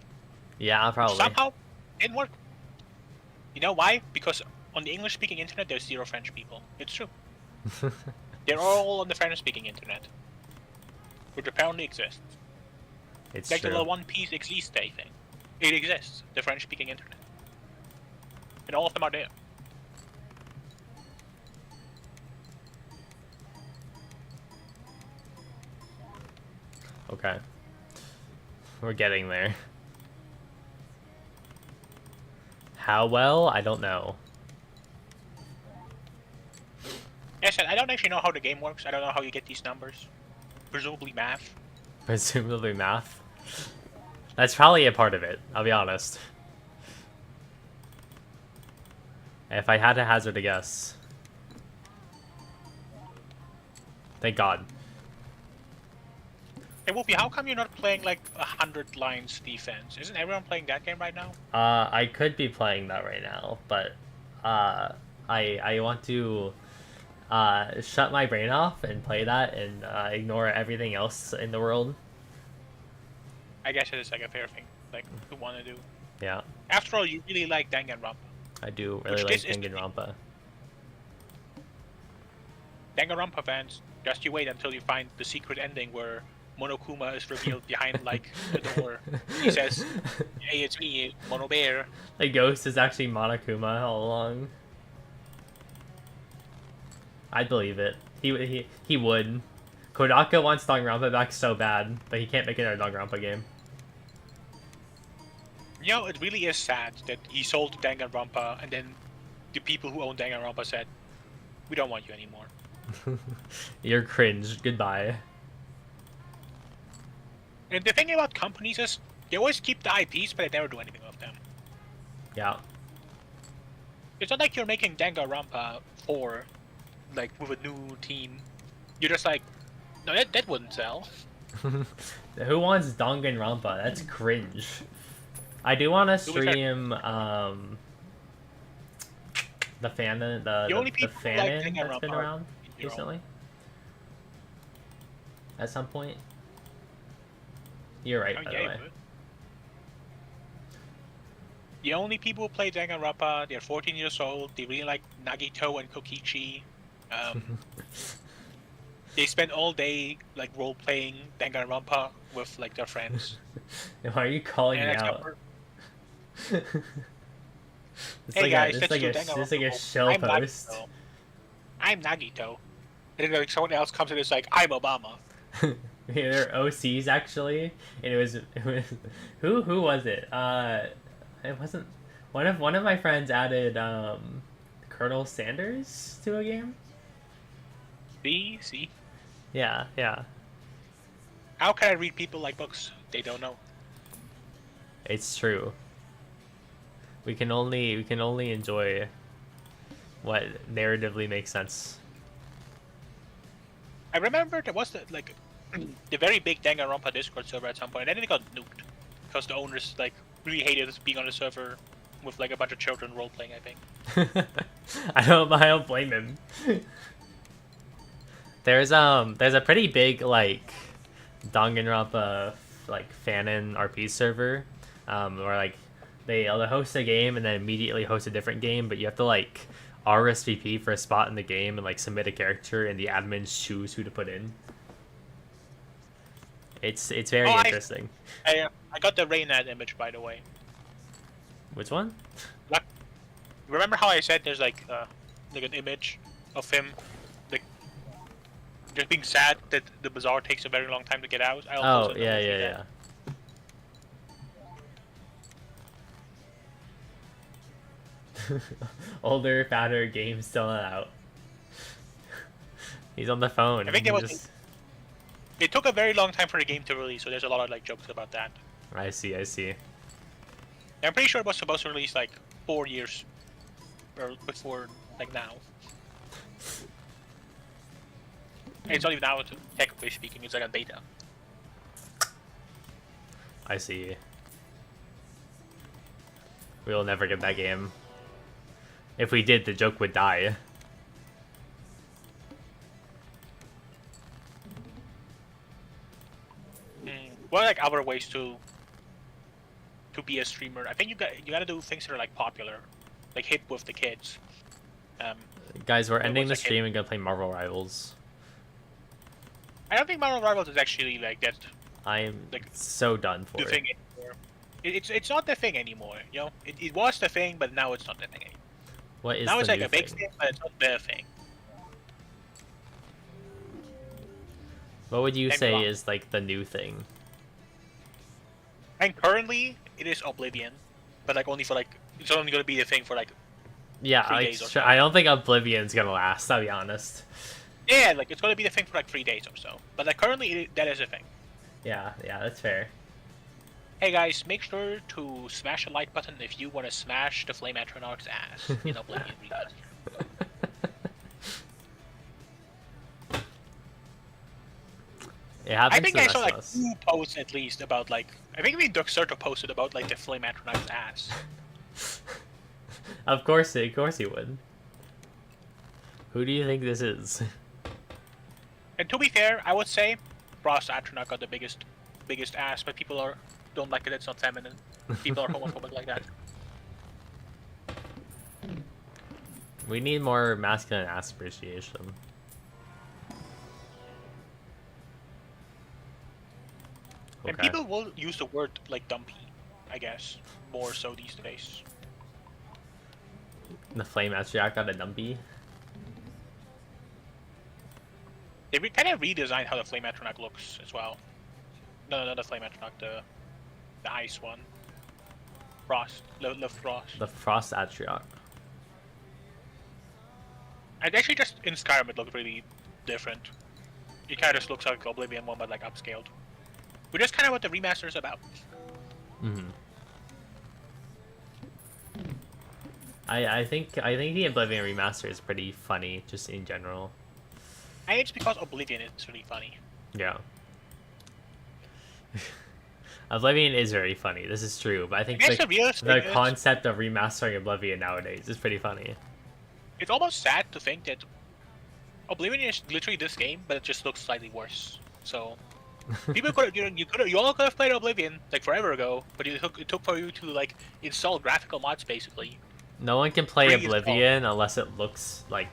Yeah, probably. Somehow, it didn't work. You know why? Because on the English-speaking internet, there's 0 French people. It's true. They're all on the French-speaking internet, which apparently exists. It's Like the true. little One Piece existe thing. It exists, the French-speaking internet. And all of them are there. Okay. We're getting there. How well? I don't know. Yes, I don't actually know how the game works. I don't know how you get these numbers. Presumably math. Presumably math. That's probably a part of it, I'll be honest. If I had to hazard a guess. Thank God. Hey, Wolfie, how come you're not playing like 100 lines defense? Isn't everyone playing that game right now? I could be playing that right now, but I want to shut my brain off and play that and ignore everything else in the world. I guess it is like a fair thing, like to want to do. Yeah, After all, you really like Danganronpa. I do really Which like this is- Danganronpa. Danganronpa fans, just you wait until you find the secret ending where Monokuma is revealed behind like the door. He says, "Hey, it's me, Mono Bear." The ghost is actually Monokuma all along. I'd believe it. He would. Kodaka wants Danganronpa back so bad, but he can't make another Danganronpa game. You know, it really is sad that he sold Danganronpa, and then the people who own Danganronpa said, "We don't want you anymore." You're cringe. Goodbye. And the thing about companies is, they always keep the IPs, but they never do anything with them. Yeah. It's not like you're making Danganronpa 4, like, with a new team. You're just like, no, that wouldn't sell. Who wants Danganronpa? That's cringe. I do want to To be fair- stream the fan The only the people who like fan that's been Danganronpa are around your own. recently. At some point. You're right, Oh, by yeah, the you way. would. The only people who play Danganronpa, they're 14 years old, they really like Nagito and Kokichi. They spend all day like role playing Danganronpa with like their friends. Why are you calling And me except out? for, It's hey like a guys, it's let's like do a it's like a Danganronpa. shill I'm post. Nagito. I'm Nagito. And then like someone else comes in and is like, I'm Obama. They're OCs actually, and it was who was it? It wasn't one of my friends added Colonel Sanders to a game. See? Yeah, yeah. How can I read people like books? They don't know. It's true. We can only enjoy what narratively makes sense. I remember there was the very big Danganronpa Discord server at some point, and then it got nuked because the owners like really hated us being on the server with like a bunch of children role playing. I think. I don't blame him. There's a pretty big like Danganronpa like fanon RP server, where like they'll host a game and then immediately host a different game, but you have to like RSVP for a spot in the game and like submit a character, and the admins choose who to put in. It's very Oh, interesting. I got the Reynad image, by the way. Which one? Like, remember how I said there's like an image of him like just being sad that the bazaar takes a very long time to get out? I'll Oh post it yeah, over yeah, there. yeah. Older, fatter game still not out. He's on the phone. I think He there was just- it took a very long time for the game to release, so there's a lot of like jokes about that. I see. I'm pretty sure it was supposed to release like 4 years or before like now. It's not even out, technically speaking. It's like a beta. I see. We'll never get that game. If we did, the joke would die. What are like other ways to be a streamer? I think you gotta do things that are like popular, like hip with the kids. Guys, we're It ending was the like stream and gonna play Marvel Rivals. I don't think Marvel Rivals is actually like that I'm Like, so done for the it. thing anymore. It's not the thing anymore. You know, it was the thing, but now it's not the thing anymore. What is Now the it's like new a big thing? thing, but it's not the thing. What would you And say rock. is like the new thing? And currently, it is Oblivion, but like only for like it's only gonna be a thing for like Yeah, 3 like, days or so. I don't think Oblivion's gonna last. I'll be honest. yeah, like it's gonna be the thing for like 3 days or so. But like currently, that is a thing. Yeah, that's fair. Hey guys, make sure to smash the like button if you want to smash the Flame Atronach's ass in Oblivion Remastered. It happens I think to I the saw rest like of us. 2 posts at least about like I think even Duxerto posted about like the Flame Atronach's ass. Of course he would. Who do you think this is? And to be fair, I would say Frost Atronach got the biggest ass, but people don't like it. It's not feminine. People are homophobic like that. We need more masculine ass appreciation. And Okay. people will use the word like dumpy, I guess, more so these days. The flame Astriac got a dumpy. They kind of redesigned how the Flame Atronach looks as well. No, not the Flame Atronach, the ice one. Frost, the Frost. The frost Atriarch. And actually, just in Skyrim, it looked really different. It kind of just looks like Oblivion one, but like upscaled. Which is kind of what the remaster is about. Mm-hmm. I think the Oblivion remaster is pretty funny, just in general. And it's because Oblivion is really funny. Yeah. Oblivion is very funny. This is true, but I think I guess the realest thing is, concept of remastering Oblivion nowadays is pretty funny. it's almost sad to think that Oblivion is literally this game, but it just looks slightly worse. So, People could you all could have played Oblivion like forever ago, but it took for you to like install graphical mods basically. No one can play Pre-install. Oblivion unless it looks like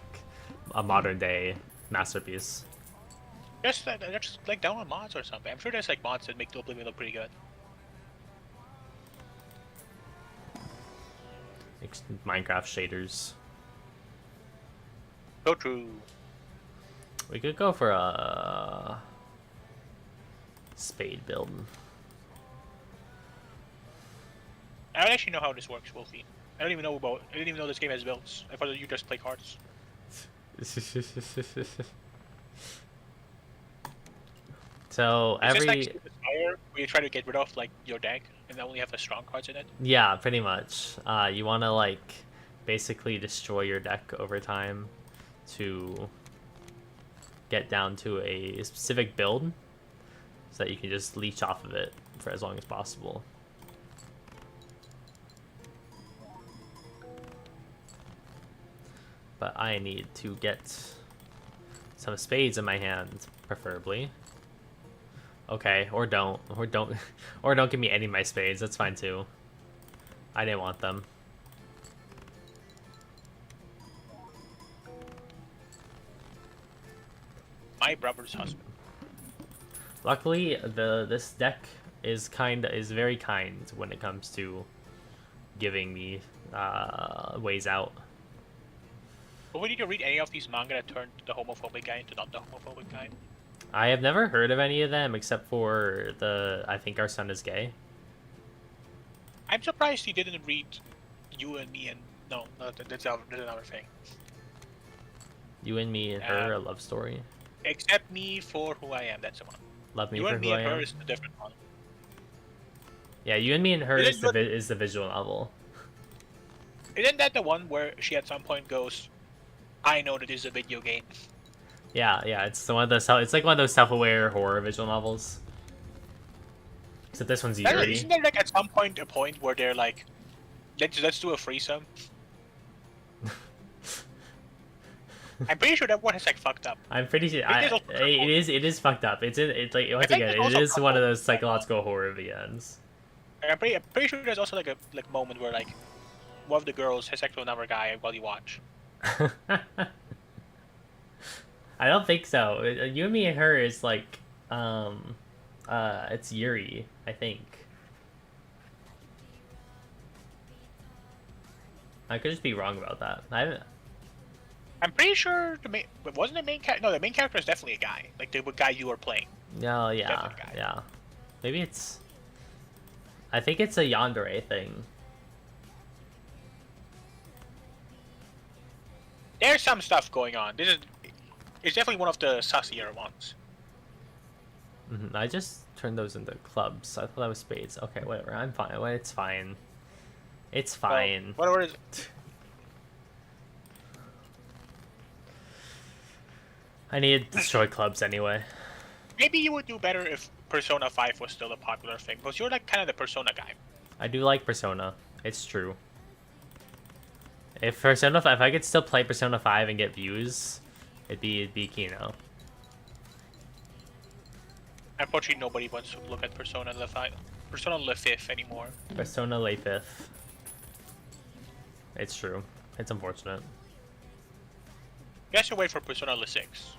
a modern day masterpiece. Just like download mods or something. I'm sure there's like mods that make the Oblivion look pretty good. Minecraft shaders. So true. We could go for a spade build. I don't actually know how this works, Wolfie. I didn't even know this game has builds. I thought you just play cards. So Is every this like Fire, where you try to get rid of like your deck and only have the strong cards in it? yeah, pretty much. You want to like basically destroy your deck over time to get down to a specific build so that you can just leech off of it for as long as possible. But I need to get some spades in my hand, preferably. Okay, or don't give me any of my spades. That's fine too. I didn't want them. My brother's husband. Luckily, this deck is very kind when it comes to giving me ways out. But we need to read any of these manga that turned the homophobic guy into not the homophobic guy. I have never heard of any of them except for I think Our Son is Gay. I'm surprised he didn't read You and Me and no, that's another thing. You and Me and Her, a love story. Accept Me for Who I Am. That's the one. Love Me You for and Who Me I and Her Am. is a different one. Yeah, You and Me and Her Isn't is the visual novel. Isn't that the one where she at some point goes, "I know that this is a video game." Yeah, it's the one of those. It's like one of those self-aware horror visual novels. Except this one's Yuri. Isn't there like at some point a point where they're like, let's do a threesome? I'm pretty sure that one is like fucked up. I'm pretty sure it is fucked up. It's like once think again, there's it also is one of those psychological horror VNs. I'm pretty sure there's also like a moment where like one of the girls has sex with another guy while you watch. I don't think so. You and Me and Her is like, it's Yuri, I think. I could just be wrong about that. I'm pretty sure wasn't the main character. No, the main character is definitely a guy. Like the guy you were playing. No, yeah, yeah. Maybe it's. I think it's a yandere thing. There's some stuff going on. It's definitely one of the sussier ones. I just turned those into clubs. I thought that was spades. Okay, whatever. I'm fine. Well, it's fine. It's fine. Well, whatever it is. I need to destroy clubs anyway. Maybe you would do better if Persona 5 was still a popular thing, because you're like kind of the Persona guy. I do like Persona. It's true. If Persona 5, if I could still play Persona 5 and get views, it'd be Kino. Unfortunately, nobody wants to look at Persona Le 5 anymore. Persona Le 5th. It's true. It's unfortunate. You guys should wait for Persona Le 6.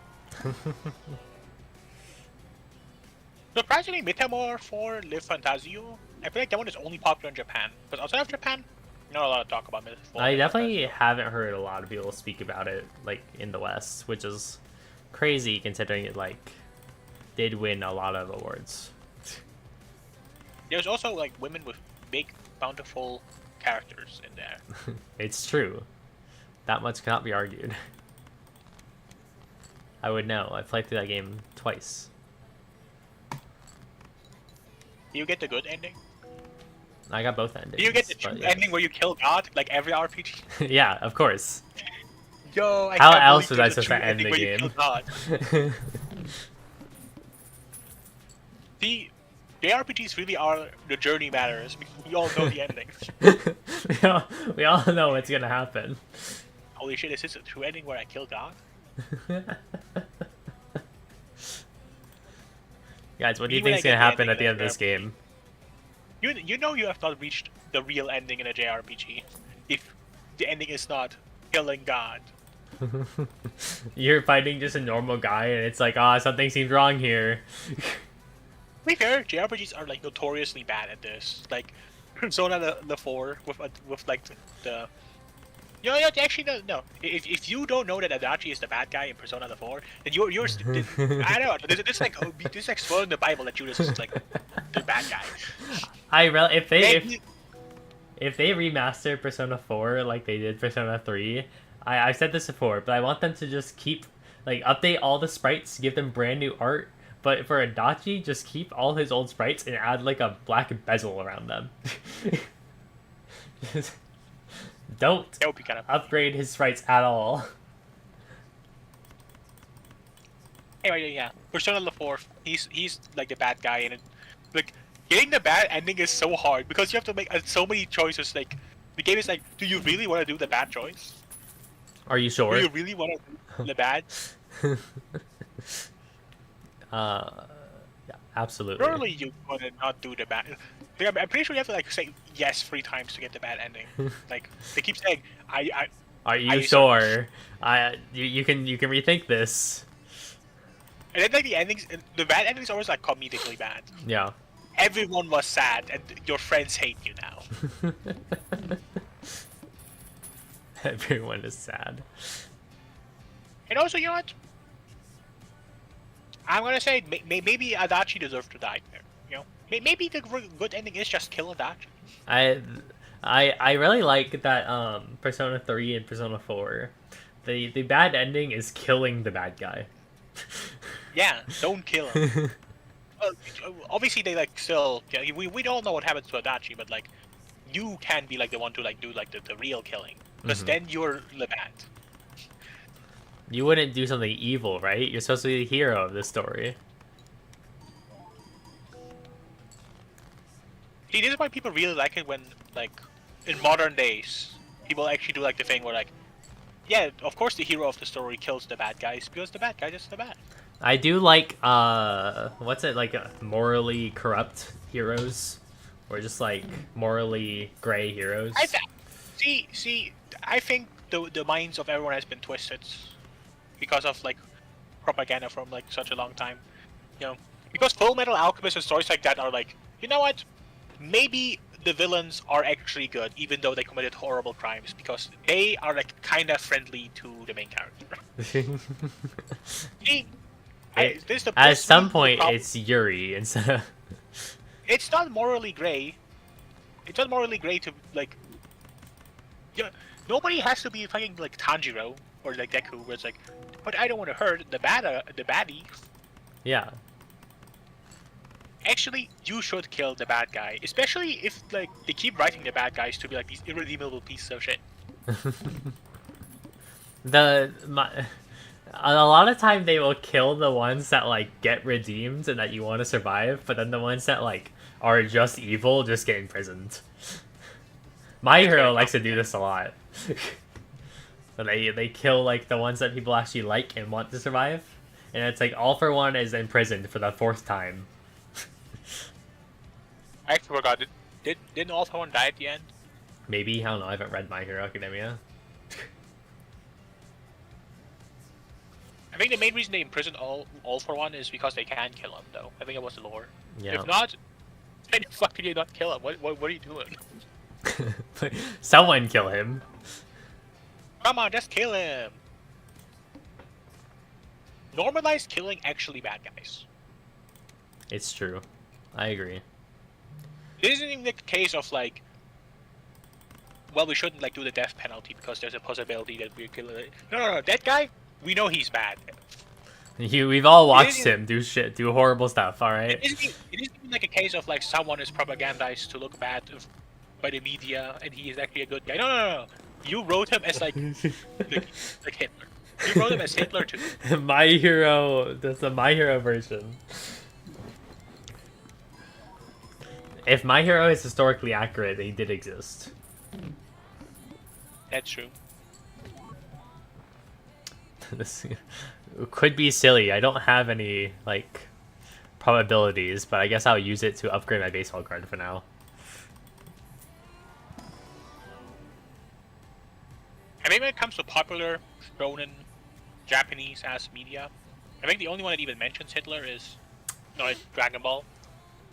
Surprisingly, Metamor 4 Live Fantasio, I feel like that one is only popular in Japan. Because outside of Japan, not a lot of talk about Metamor 4. I definitely haven't heard a lot of people speak about it, like, in the West, which is crazy considering it, like, did win a lot of awards. There's also, like, women with big, bountiful characters in there. It's true. That much cannot be argued. I would know. I played through that game twice. Do you get the good ending? I got both endings. Do you get the true ending where you kill God, like every RPG? Yeah, of course. Yo, How else was I supposed to end the game? The RPGs really are the journey matters. We all know the endings. we all know what's gonna happen. Holy shit, is this a true ending where I kill God? Guys, what do you When I think's gonna get the happen ending at the in end of this game? You know you have not reached the real ending in a JRPG if the ending is not killing God. You're fighting just a normal guy, and it's like, ah, something seems wrong here. To be fair, JRPGs are like notoriously bad at this. Like Persona the 4 with like the actually no. If you don't know that Adachi is the bad guy in Persona the 4, then I don't know. This like spoiling the Bible that Judas is like the bad guy. If they remaster Persona 4 like they did Persona 3, I've said this before, but I want them to just keep like update all the sprites, give them brand new art. But for Adachi, just keep all his old sprites and add like a black bezel around them. Don't upgrade his sprites at all. Anyway, yeah, Persona the 4, he's like the bad guy, and like getting the bad ending is so hard because you have to make so many choices. Like the game is like, do you really want to do the bad choice? Are you sure? Do you really want to do the bad? Yeah, absolutely. Surely you want to not do the bad. Like, I'm pretty sure you have to like say yes 3 times to get the bad ending. Like they keep saying, Are you sure? You can rethink this. And then like the bad endings are always like comedically bad. Yeah. Everyone was sad, and your friends hate you now. Everyone is sad. And also, you know what? I'm gonna say maybe Adachi deserved to die there. You know, maybe the good ending is just kill Adachi. I really like that Persona 3 and Persona 4. The bad ending is killing the bad guy. Yeah, don't kill him. Obviously, they like still. Yeah, we don't know what happens to Adachi, but like, you can be like the one to like do like the real killing, because then you're the bad. You wouldn't do something evil, right? You're supposed to be the hero of this story. See, this is why people really like it when, like, in modern days, people actually do like the thing where like, yeah, of course the hero of the story kills the bad guys because the bad guys is the bad. I do like what's it like morally corrupt heroes, or just like morally gray heroes. See, I think the minds of everyone has been twisted because of like propaganda from like such a long time, you know, because Full Metal Alchemist and stories like that are like, you know what, maybe the villains are actually good even though they committed horrible crimes because they are like kind of friendly to the main character. See, at some point it's Yuri instead of... It's not morally gray. It's not morally gray to like, yeah, nobody has to be fucking like Tanjiro or like Deku where it's like, but I don't want to hurt the baddie. Yeah. Actually, you should kill the bad guy, especially if like they keep writing the bad guys to be like these irredeemable pieces of shit. A lot of time they will kill the ones that like get redeemed and that you want to survive, but then the ones that like are just evil just get imprisoned. My Hero likes to do this a lot. They kill like the ones that people actually like and want to survive, and it's like All For One is imprisoned for the 4th time. I actually forgot. Didn't All For One die at the end? Maybe, I don't know. I haven't read My Hero Academia. I think the main reason they imprisoned all For One is because they can kill him, though. I think it was the lore. Yeah. If not, why the fuck did you not kill him? What are you doing? Someone kill him. Come on, just kill him. Normalize killing actually bad guys. It's true. I agree. This isn't even the case of like, well, we shouldn't like do the death penalty because there's a possibility that we kill it. No, that guy, we know he's bad. We've all watched him do horrible stuff. All right. It isn't even like a case of like someone is propagandized to look bad by the media and he is actually a good guy. No. You wrote him as like Hitler. You wrote him as Hitler too. My Hero. That's the My Hero version. If My Hero is historically accurate, he did exist. That's true. This could be silly. I don't have any like probabilities, but I guess I'll use it to upgrade my baseball card for now. I mean, when it comes to popular shonen Japanese as media, I think the only one that even mentions Hitler is Dragon Ball.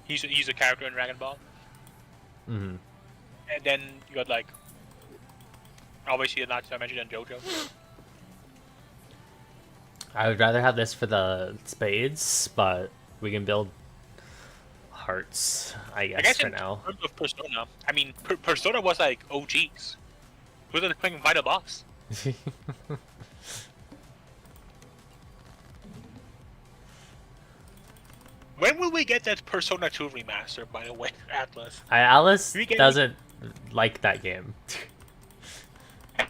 He's a character in Dragon Ball. Mm-hmm. And then you got like obviously not to mention JoJo. I would rather have this for the spades, but we can build hearts, I guess for now. In terms of Persona, I mean, Persona was like OGs. Who's the quick final boss? When will we get that Persona 2 remaster, by the way, Atlas? Alice doesn't like that game.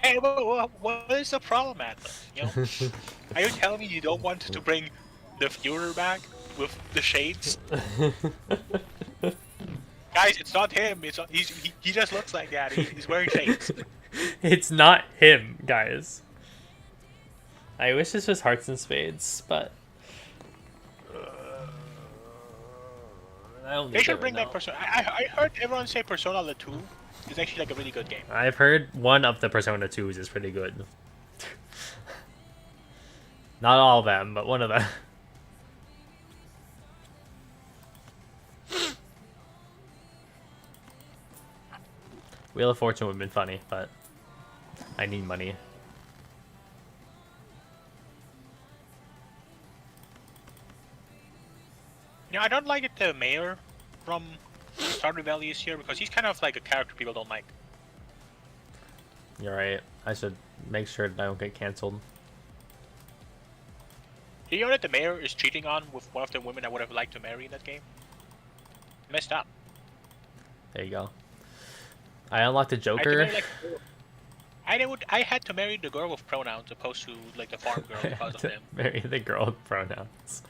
Hey, what is the problem, Atlas? You know, are you telling me you don't want to bring the Führer back with the shades? Guys, it's not him. He just looks like that. He's wearing shades. It's not him, guys. I wish this was hearts and spades, but I don't think they should bring back Persona. I heard everyone say Persona the 2 is actually like a really good game. I've heard one of the Persona 2s is pretty good. Not all of them, but one of them. Wheel of Fortune would have been funny, but I need money. You know, I don't like it the mayor from Stardew Valley is here because he's kind of like a character people don't like. You're right. I should make sure that I don't get cancelled. Do you know that the mayor is cheating on with one of the women I would have liked to marry in that game? Messed up. There you go. I unlocked a Joker. I had to marry the girl with pronouns opposed to like the farm girl because of him. Marry the girl with pronouns.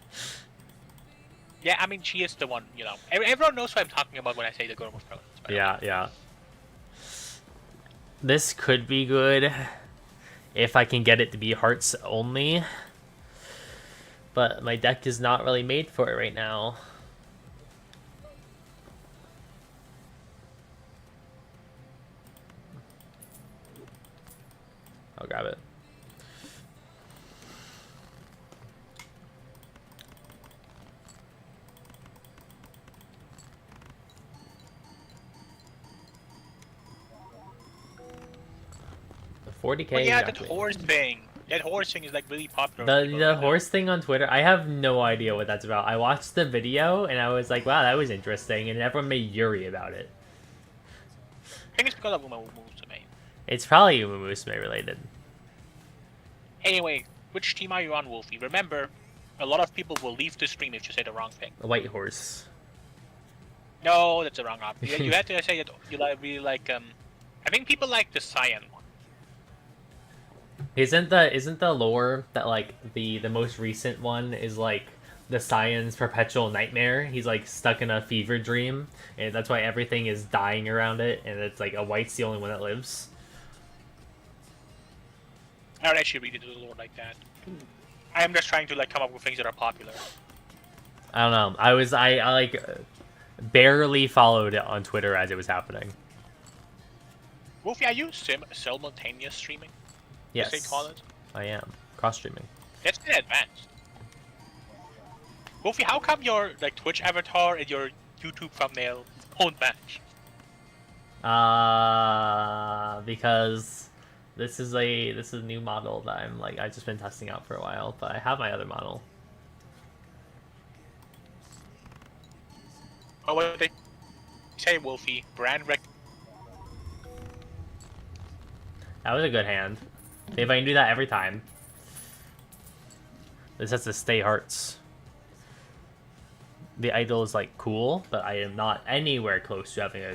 Yeah, I mean she is the one, you know. Everyone knows what I'm talking about when I say the girl with pronouns. Yeah, yeah. This could be good if I can get it to be hearts only. But my deck is not really made for it right now. I'll grab it. The 40K. But yeah, that horse thing. That horse thing is like really popular. The horse thing on Twitter, I have no idea what that's about. I watched the video and I was like, wow, that was interesting, and everyone made Yuri about it. I think it's because of Uma Musume. It's probably Uma Musume related. Anyway, which team are you on, Wolfie? Remember, a lot of people will leave the stream if you say the wrong thing. A white horse. No, that's the wrong option. You had to say that you really like I think people like the cyan one. Isn't the lore that like the most recent one is like the Cyan's perpetual nightmare? He's like stuck in a fever dream, and that's why everything is dying around it, and it's like a white's the only one that lives. I don't actually read it to the lore like that. I am just trying to like come up with things that are popular. I don't know. I like barely followed it on Twitter as it was happening. Wolfie, are you simultaneous streaming? Yes, they call it? I am cross streaming. That's in advance. Wolfie, how come your like Twitch avatar and your YouTube thumbnail won't match? Because this is a new model that I've just been testing out for a while, but I have my other model. Oh, what they say, Wolfie? Brand rec. That was a good hand. If I can do that every time. This has to stay hearts. The idol is like cool, but I am not anywhere close to having a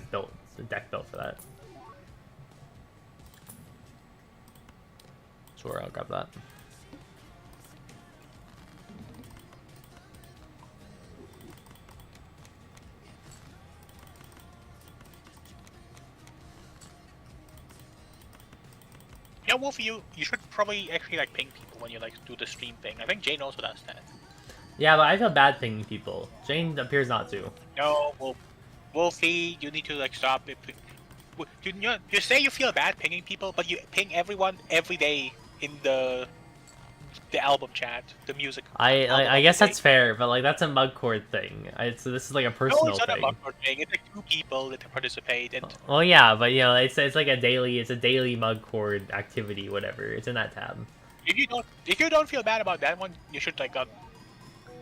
deck built for that. Sure, I'll grab that. Yeah, Wolfie, you should probably actually like ping people when you like do the stream thing. I think Jay knows what that's that. Yeah, but I feel bad pinging people. Jane appears not to. No, well, Wolfie, you need to like stop it. You say you feel bad pinging people, but you ping everyone every day in the album chat, the music album I of the guess day. that's fair, but like that's a mugcord thing. So this is like a No, personal it's not a thing. backward thing. It's like 2 people that participate, and Well, yeah, but you know, it's like a daily mugcord activity, whatever. It's in that tab. if you don't feel bad about that one, you should like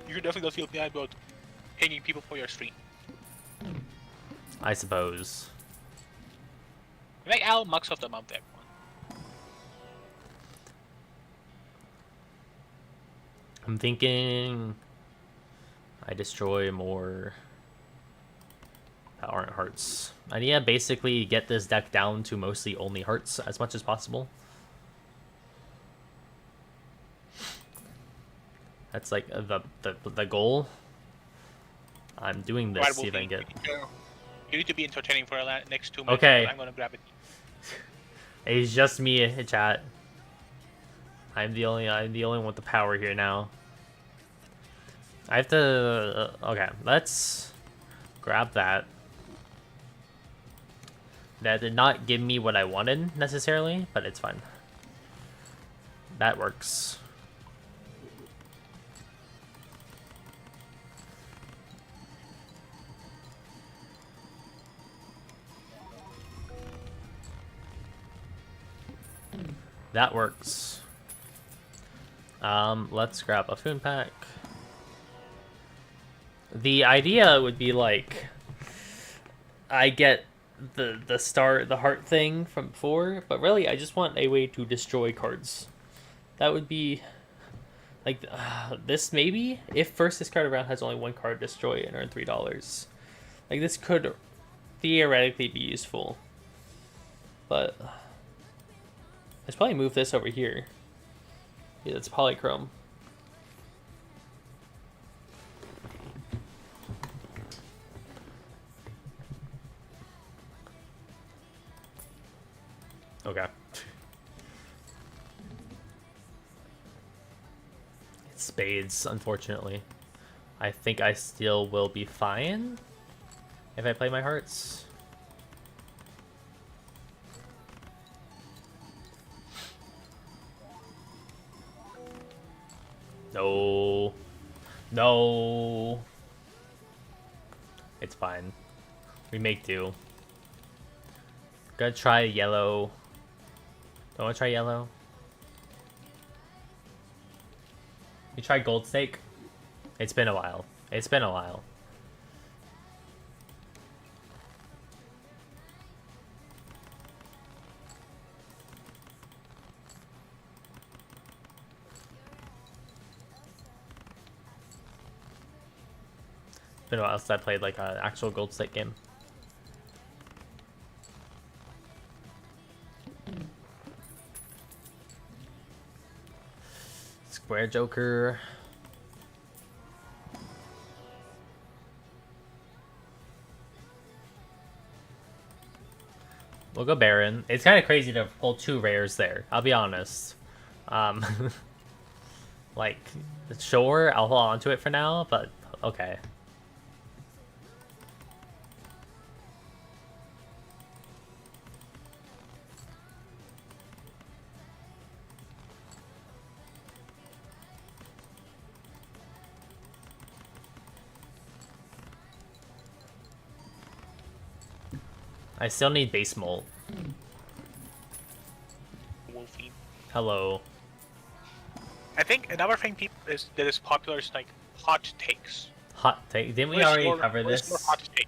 you definitely don't feel bad about pinging people for your stream. I suppose. Like Al Mux of the month, everyone. I'm thinking I destroy more that aren't hearts. And yeah, basically get this deck down to mostly only hearts as much as possible. That's like the goal. I'm doing this, Right, see if I can get... You need to be entertaining for the next 2 minutes. Okay. I'm gonna grab it. It's just me, chat. I'm the only one with the power here now. I have to... okay, let's grab that. That did not give me what I wanted, necessarily, but it's fine. That works. That works. Let's grab a Foon Pack. The idea would be like, I get the heart thing from before, but really I just want a way to destroy cards. That would be like this maybe if first discard around has only 1 card destroy and earn $3. Like this could theoretically be useful, but let's probably move this over here. Yeah, that's polychrome. Okay. It's spades, unfortunately. I think I still will be fine if I play my hearts. No. No. It's fine. We make do. Gotta try yellow. Don't want to try yellow. You try gold stake? It's been a while. It's been a while. It's been a while since I played like an actual gold stake game. Square Joker. We'll go Baron. It's kind of crazy to pull 2 rares there, I'll be honest. Like, sure, I'll hold on to it for now, but okay. I still need base molt. Wolfie. Hello. I think another thing that is popular is like hot takes. Hot take. Didn't we already cover this? More hot take?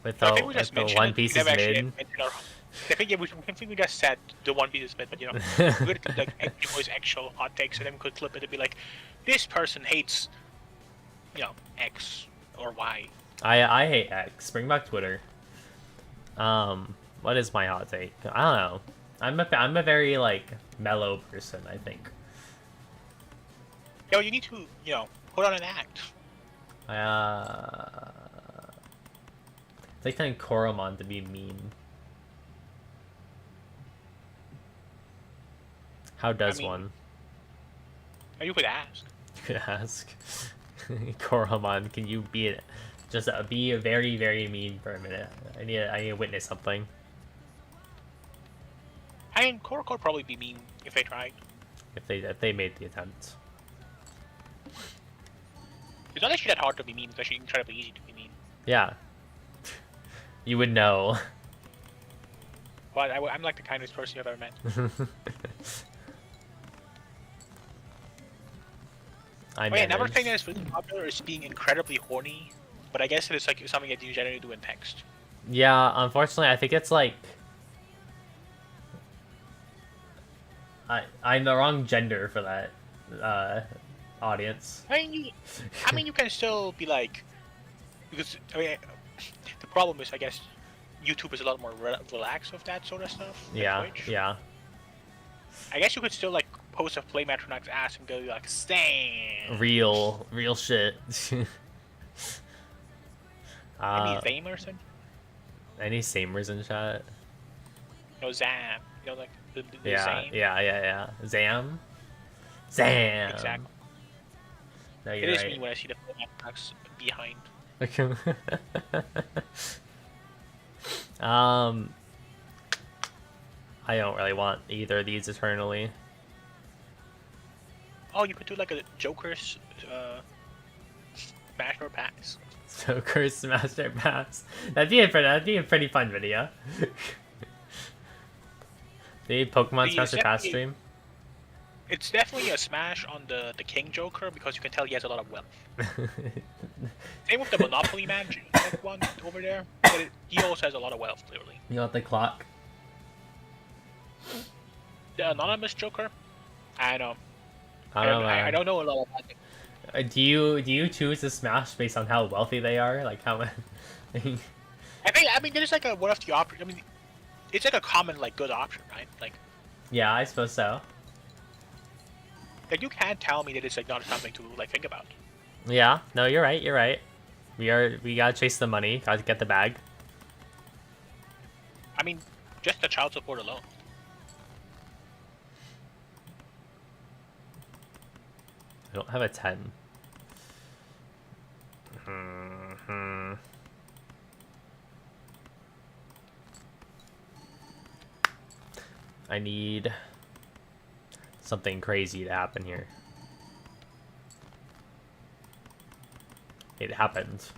With I the, think we just with the mentioned One it. Piece We is never actually mid? mentioned I think we just said the One Piece is mid, but you know, we could like voice actual hot takes, and then we could clip it and be like, this person hates, you know, X or Y. I hate X. Bring back Twitter. What is my hot take? I don't know. I'm a very like mellow person, I think. Yo, you need to, you know, put on an act. It's like telling Koromon to be mean. How does one? You could ask. could ask. Koromon, can you be just be a very, very mean for a minute? I need to witness something. I mean, Korok would probably be mean if they tried. If they made the attempt. It's not actually that hard to be mean. It's actually incredibly easy to be mean. Yeah. You would know. But I'm like the kindest person you've ever met. Another thing that is really popular is being incredibly horny, but I guess it's like something that you generally do in text. Yeah, unfortunately, I think it's like I'm the wrong gender for that audience. I mean, you can still be like, because the problem is, I guess, YouTube is a lot more relaxed with that sort of stuff. Yeah, Twitch. yeah. I guess you could still like post a Play Metronach's ass and go like, "Stan." Real shit. Any Zamers? Any Samers in chat? No, Zam. You know, like the Yeah, Zam. yeah. Zam. Exactly. No, It you're is right. me when I see the Play Metronach's behind. I don't really want either of these eternally. Oh, you could do like a Joker's Smash or Pass. Joker's Master Pass. That'd be a pretty fun video. The Pokemon Master Pass stream. It's definitely a smash on the King Joker because you can tell he has a lot of wealth. Same with the Monopoly Man one over there. But he also has a lot of wealth, clearly. You want the clock? The Anonymous Joker? I know. I don't know a lot about it. Do you choose to smash based on how wealthy they are? Like how? I mean, there's like one of the options. I mean, it's like a common like good option, right? Like. Yeah, I suppose so. Like you can't tell me that it's like not something to like think about. Yeah, no, you're right. You're right. We gotta chase the money. Gotta get the bag. I mean, just the child support alone. I don't have a 10. I need something crazy to happen here. It happened.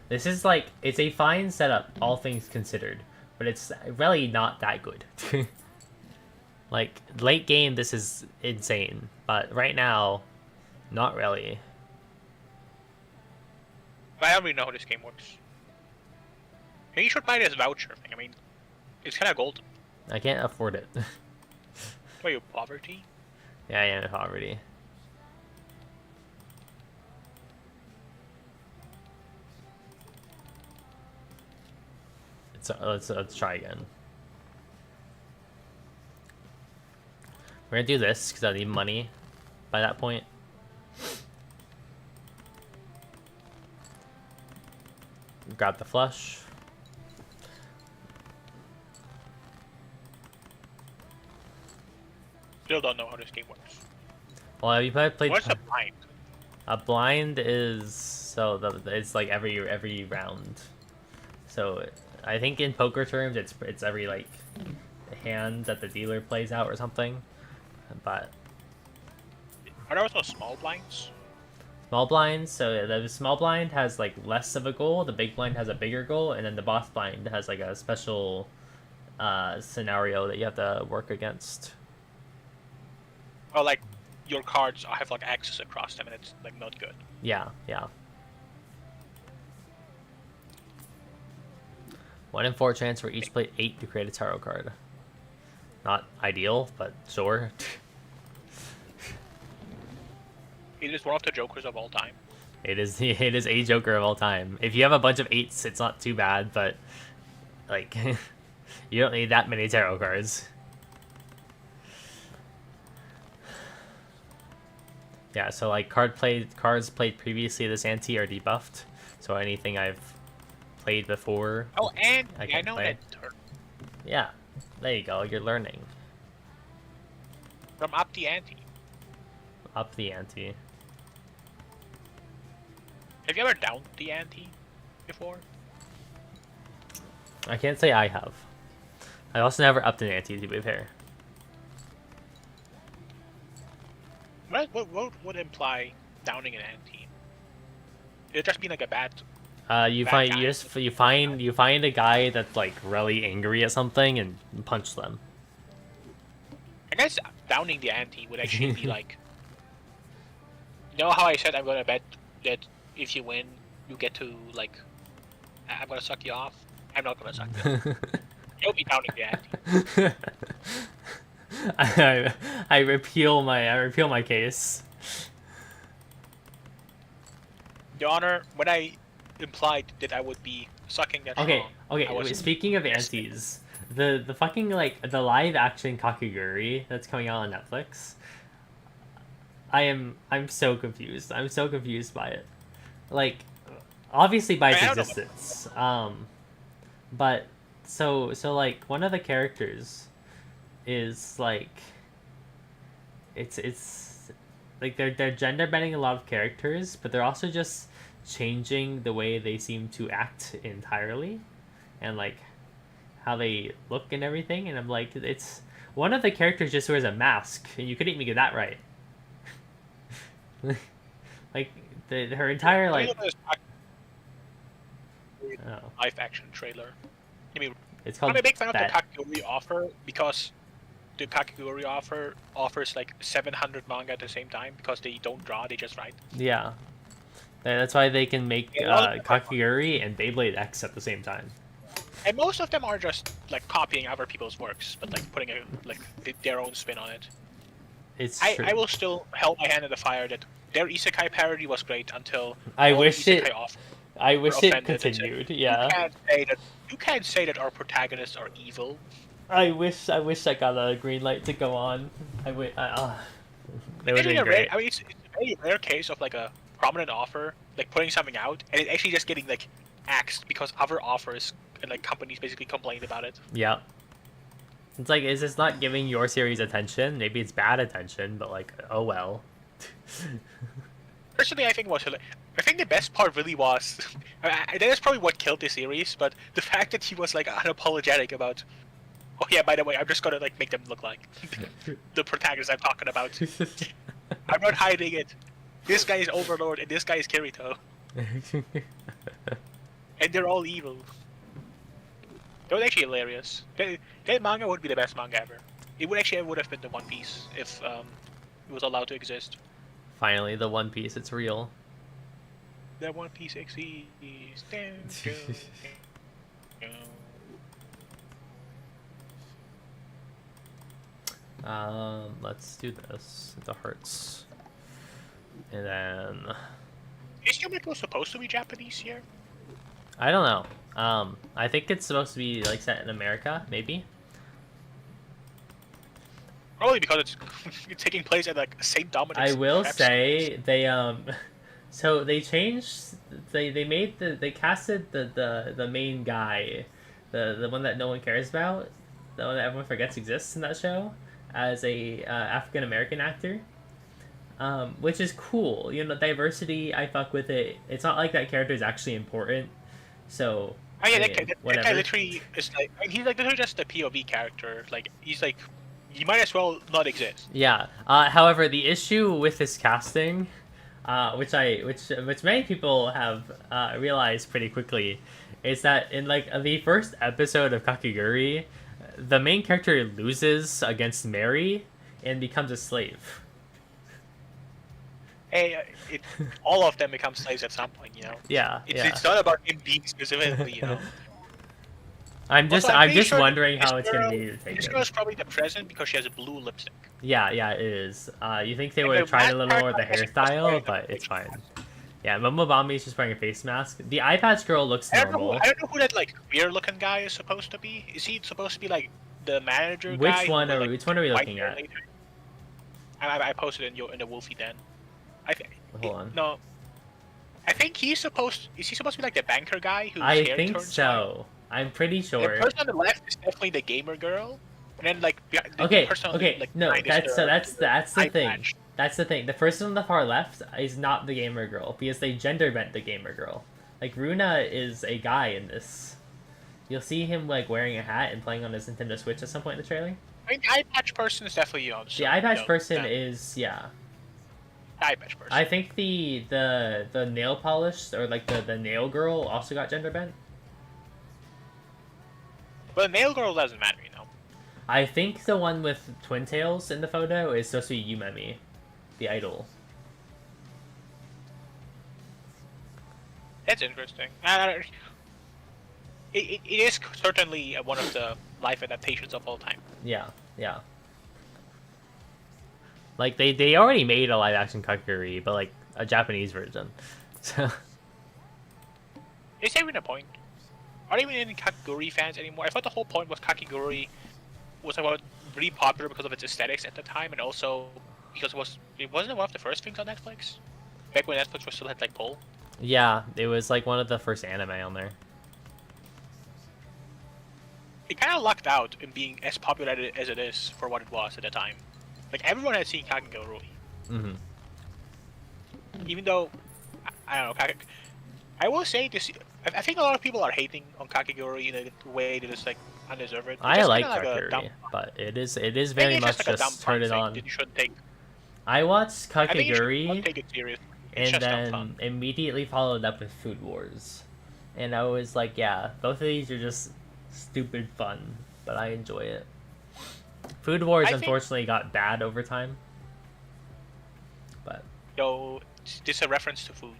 This is like, it's a fine setup, all things considered, but it's really not that good. Like, late game, this is insane, but right now, not really. I don't really know how this game works. Maybe you should buy this voucher thing. I mean, it's kind of golden. I can't afford it. Are you poverty? Yeah, I am in poverty. Let's try again. We're gonna do this because I need money by that point. Grab the flush. Still don't know how this game works. Well, have you played? What's a blind? A blind is it's like every round. So I think in poker terms, it's every like hand that the dealer plays out or something. But Are there also small blinds? small blinds, so the small blind has like less of a goal, the big blind has a bigger goal, and then the boss blind has like a special scenario that you have to work against. Oh, like your cards have like axes across them, and it's like not good. Yeah. 1 in 4 chance for each play 8 to create a tarot card. Not ideal, but sure. It is one of the jokers of all time. It is a joker of all time. If you have a bunch of 8s, it's not too bad, but like you don't need that many tarot cards. Yeah, so like cards played previously this ante are debuffed. So anything I've played before. Oh, and I know play. that. Yeah, there you go. You're learning. From Up the Ante. Up the ante. Have you ever downed the ante before? I can't say I have. I also never upped an ante, to be fair. What would imply downing an ante? It'd just be like a bad. You Bad find guy. you find a guy that's like really angry at something and punch them. I guess downing the ante would actually be like. You know how I said I'm gonna bet that if you win, you get to like. I'm gonna suck you off. I'm not gonna suck you off. You'll be downing the ante. I repeal my case. Your Honor, when I implied that I would be sucking that Okay, strong, okay. I was Speaking of antes, the fucking like the live action Kakiguri that's coming out on Netflix. I'm so confused. I'm so confused by it. Like, obviously by its I don't know. existence. But so like one of the characters is like it's like they're gender bending a lot of characters, but they're also just changing the way they seem to act entirely, and like how they look and everything. And I'm like, it's one of the characters just wears a mask, and you couldn't even get that right. Like her entire like oh, live action trailer. I mean, it's called I'm a big fan of the that. Kakiguri offer because the Kakiguri offer offers like 700 manga at the same time because they don't draw, they just write. Yeah, that's why they can make Kakiguri and Beyblade X at the same time. And most of them are just like copying other people's works, but like putting their own spin on it. It's true. I will still hold my hand in the fire that their isekai parody was great until I all wish the isekai it. offers I wish were it offended and said, continued. Yeah. You can't say that our protagonists are evil. I wish I got a green light to go on. They would have been great. I mean, it's a very rare case of like a prominent offer like putting something out and it actually just getting like axed because other offers and like companies basically complained about it. Yeah. It's like, is this not giving your series attention? Maybe it's bad attention, but like, oh well. Personally, I think the best part really was that is probably what killed the series, but the fact that he was like unapologetic about. Oh yeah, by the way, I'm just gonna like make them look like the protagonist I'm talking about. I'm not hiding it. This guy is Overlord and this guy is Kirito, and they're all evil. That was actually hilarious. That manga would be the best manga ever. It would have been the One Piece if it was allowed to exist. Finally, the One Piece, it's real. That One Piece exists. Let's do this. The hearts. And then Is Yumiko supposed to be Japanese here? I don't know. I think it's supposed to be like set in America, maybe. Probably because it's it's taking place at like Saint Dominic's. I will say they so they changed they casted the main guy, the one that no one cares about, the one that everyone forgets exists in that show, as a African American actor. Which is cool. You know, diversity, I fuck with it. It's not like that character is actually important. So Oh yeah, I that mean, guy literally is like, I mean, he's like literally just a POV character. Like he's like, you might as well not exist. Yeah. However, the issue with this casting, which many people have realized pretty quickly, is that in like the first episode of Kakiguri, the main character loses against Mary and becomes a slave. Hey, all of them become slaves at some point, you know. Yeah. It's not about him being specifically, you know. I'm just sure wondering how this it's gonna girl- be This taken. girl's probably the present because she has a blue lipstick. Yeah, it is. You think they And would have the tried a last little more with the part is supposed to hairstyle, wear but the it's face fine. Yeah, Momobami is just wearing a face mask. The eye patch girl looks I don't know. normal. I don't know who that like weird-looking guy is supposed to be. Is he supposed to be like the manager Which guy? one who, are like, which one are we white looking hair at? later? I posted in the Wolfie Den. Hold on. No. I think he's supposed. Is he supposed to be like the banker guy whose I hair think turns white? so. I'm pretty The sure. person on the left is definitely the gamer girl. And then like the Okay, person on okay, the, like no, behind is that's the eye thing. patch. That's the thing. The person on the far left is not the gamer girl because they gender bent the gamer girl. Like Runa is a guy in this. You'll see him like wearing a hat and playing on his Nintendo Switch at some point in the trailer. I mean, the eye patch person is definitely The eye patch person is eye patch person. I think the nail polish or like the nail girl also got gender bent. But the nail girl doesn't matter, you know. I think the one with twin tails in the photo is supposed to be Yumemi, the idol. That's interesting. It is certainly one of the life adaptations of all time. Yeah, yeah. Like they already made a live action Kakegurui, but like a Japanese version. So Is there even a point? Are there even any Kakegurui fans anymore? I thought the whole point was Kakegurui was about really popular because of its aesthetics at the time, and also because it wasn't one of the first things on Netflix. Back when Netflix was still had like pull. yeah, it was like one of the first anime on there. It kind of lucked out in being as popular as it is for what it was at the time. Like everyone had seen Kakegurui. Mm-hmm. Even though I don't know, I will say this. I think a lot of people are hating on Kakegurui in a way that is like undeserved. I like Kakegurui, but it is very much just turn it on. That you shouldn't take. I watched I think you should Kakegurui take it serious. It's and just dumb fun. then immediately followed up with Food Wars, and I was like, yeah, both of these are just stupid fun, but I enjoy it. Food Wars unfortunately got bad over time, but Yo, this is a reference to food.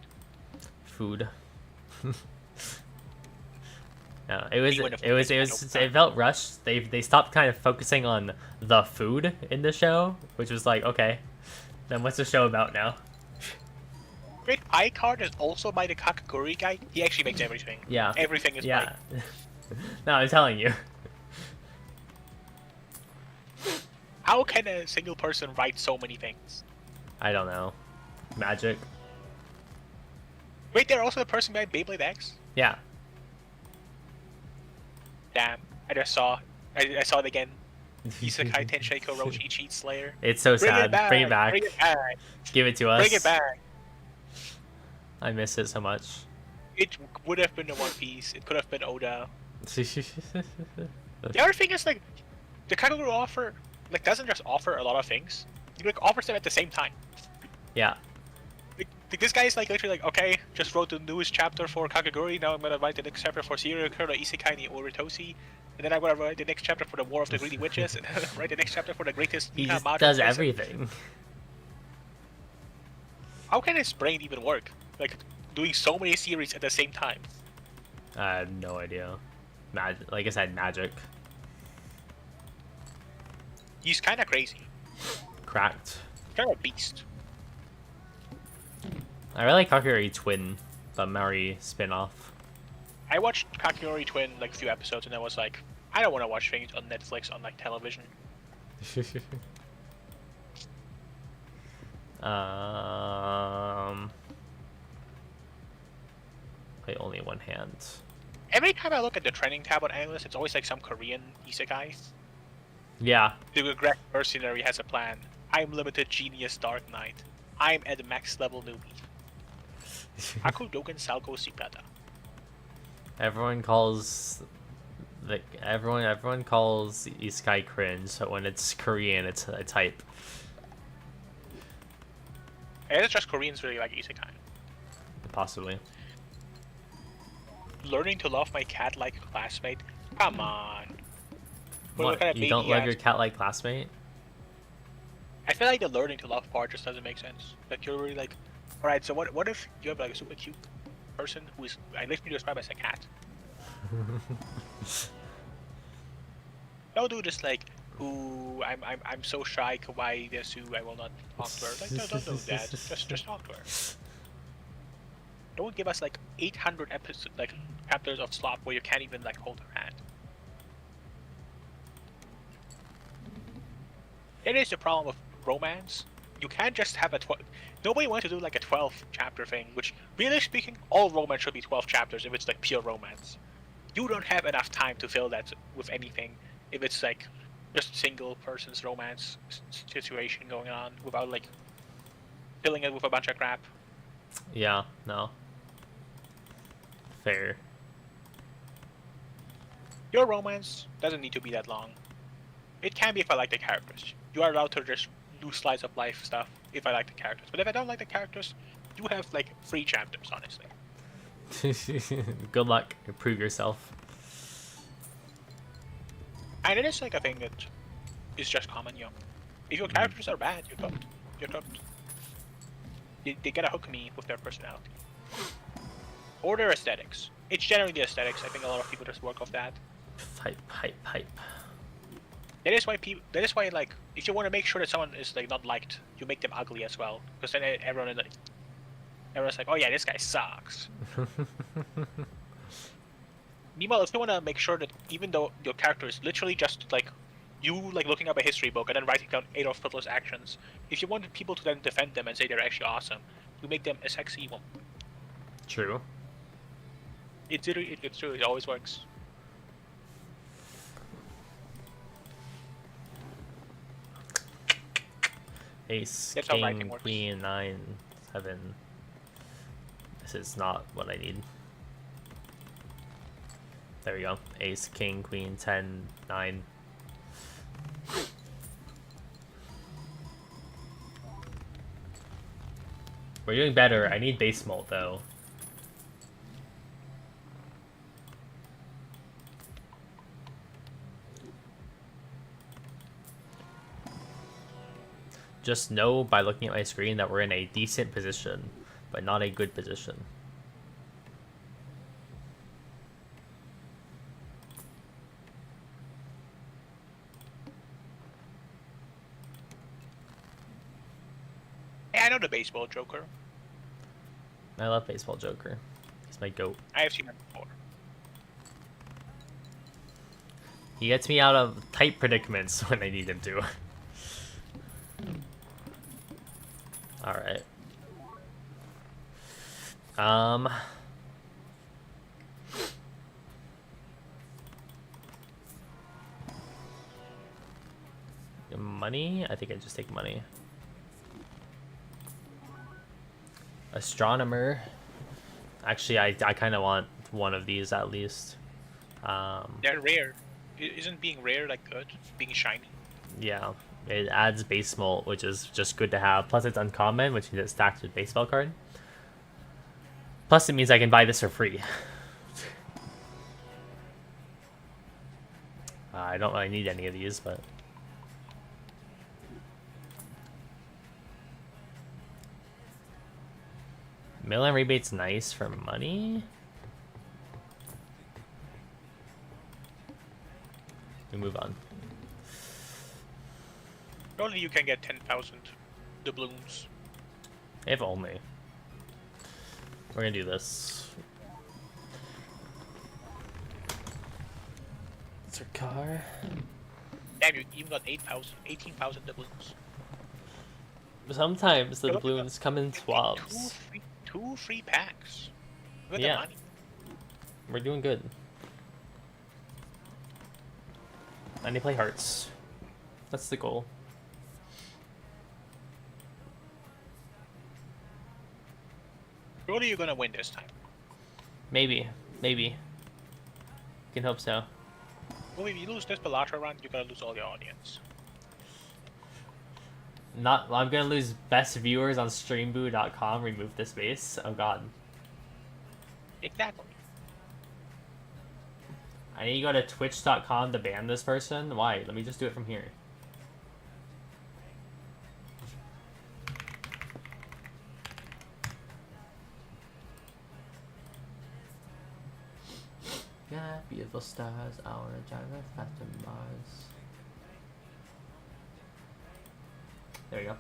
Food. No, it felt rushed. They stopped kind of focusing on the food in the show, which was like, okay, then what's the show about now? Great Eye Card is also by the Kakegurui guy. He actually makes everything. Yeah. Everything is yeah. No, I'm telling you. How can a single person write so many things? I don't know. Magic. Wait, they're also the person behind Beyblade X? Yeah. Damn, I just saw. I saw it again. Isekai Tenshei Roshi Cheat Slayer. It's so sad. Bring it back. Bring it back. Give it to us. Bring it back. I miss it so much. It would have been the One Piece. It could have been Oda. The other thing is like, the Kakegurui offer like doesn't just offer a lot of things. He like offers them at the same time. Yeah. Like this guy is like literally like, okay, just wrote the newest chapter for Kakegurui. Now I'm gonna write the next chapter for Serial Killer Isekai ni Oritoshi. And then I'm gonna write the next chapter for the War of the Greedy Witches, and then write the next chapter for the greatest. He just does everything. How can his brain even work? Like doing so many series at the same time. I have no idea. Like I said, magic. He's kind of crazy. Cracked. Kind of a beast. I really like Kakegurui Twin, the Mary spin-off. I watched Kakegurui Twin like a few episodes, and I was like, I don't want to watch things on Netflix on like television. Play only one hand. Every time I look at the trending tab on Analyst, it's always like some Korean isekai. Yeah. The regret mercenary has a plan. I'm limited genius Dark Knight. I'm at max level newbie. Aku Dogen Salgo Sipata. Everyone calls everyone calls isekai cringe, so when it's Korean, it's hype. I guess it's just Koreans really like isekai. Possibly. Learning to love my cat-like classmate. Come on. What? You don't love your cat-like classmate? I feel like the learning to love part just doesn't make sense. Like you're really like, all right. So what if you have like a super cute person who is I literally describe as a cat? Don't do this like, ooh, I'm so shy, kawaii desu, I will not talk to her. Like don't do that. Just talk to her. Don't give us like 800 episodes, like chapters of slop where you can't even like hold her hand. It is the problem with romance. You can't just have a 12. Nobody wants to do like a 12 chapter thing, which really speaking, all romance should be 12 chapters if it's like pure romance. You don't have enough time to fill that with anything if it's like just single person's romance situation going on without like filling it with a bunch of crap. Yeah, no. Fair. Your romance doesn't need to be that long. It can be if I like the characters. You are allowed to just do slice of life stuff if I like the characters. But if I don't like the characters, you have like 3 chapters, honestly. Good luck. Prove yourself. And it is like a thing that is just common, you know. If your characters are bad, you're cooked. You're cooked. They gotta hook me with their personality. Or their aesthetics. It's generally the aesthetics. I think a lot of people just work off that. Hype. That is why like if you want to make sure that someone is like not liked, you make them ugly as well. Because then everyone's like, oh yeah, this guy sucks. Meanwhile, if you want to make sure that even though your character is literally just like you like looking up a history book and then writing down Adolf Hitler's actions, if you wanted people to then defend them and say they're actually awesome, you make them a sexy woman. True. It's true. It always works. Ace, That's how king, writing works. queen, 9, 7. This is not what I need. There we go. Ace, king, queen, 10, 9. We're doing better. I need base mult though. Just know by looking at my screen that we're in a decent position, but not a good position. Hey, I know the baseball Joker. I love baseball Joker. He's my goat. I have seen him before. He gets me out of tight predicaments when I need him to. Alright. Money? I think I just take money. Astronomer. Actually, I kind of want one of these at least. They're rare. Isn't being rare like good? Being shiny? Yeah. It adds base molt, which is just good to have. Plus it's uncommon, which means it stacks with baseball card. Plus it means I can buy this for free. I don't really need any of these, but... Mail-in rebate's nice for money. We move on. Only you can get 10,000 doubloons. If only. We're gonna do this. It's our car. Damn, you even got 18,000 doubloons. Sometimes the doubloons come in swabs. Two free packs. Look at Yeah. the money. We're doing good. And they play hearts. That's the goal. Surely you're gonna win this time. Maybe. Maybe. Can hope so. Well, if you lose this Balatro run, you're gonna lose all your audience. I'm gonna lose best viewers on streamboo.com. Remove this base. Oh god. Exactly. I need to go to twitch.com to ban this person. Why? Let me just do it from here. Yeah, beautiful stars, I wanna drive us past to Mars. There we go.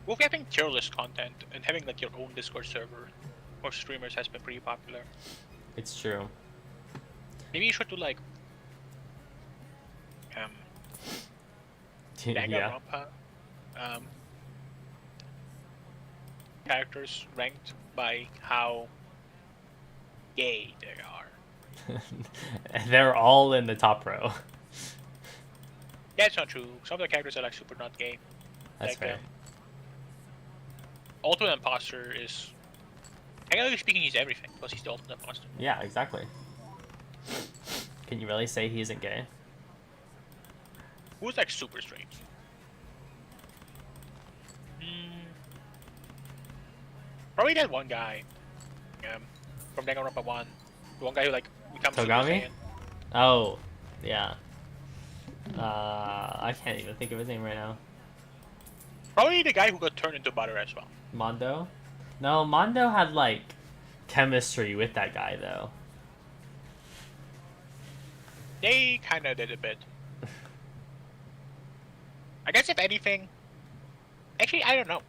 Well, having tier list content and having like your own Discord server for streamers has been pretty popular. It's true. Maybe you should do like Yeah. Danganronpa characters ranked by how gay they are. They're all in the top row. Yeah, it's not true. Some of the characters are like super not gay. That's Like fair. Ultimate Imposter is, technically speaking, he's everything because he's the Ultimate Imposter. Yeah, exactly. Can you really say he isn't gay? Who's like super straight? Hmm. Probably that one guy. From Danganronpa 1. The one guy who like becomes Super Togami? Saiyan. Oh, yeah. I can't even think of his name right now. Probably the guy who got turned into butter as well. Mondo? No, Mondo had like chemistry with that guy though. They kind of did a bit. I guess if anything, actually I don't know.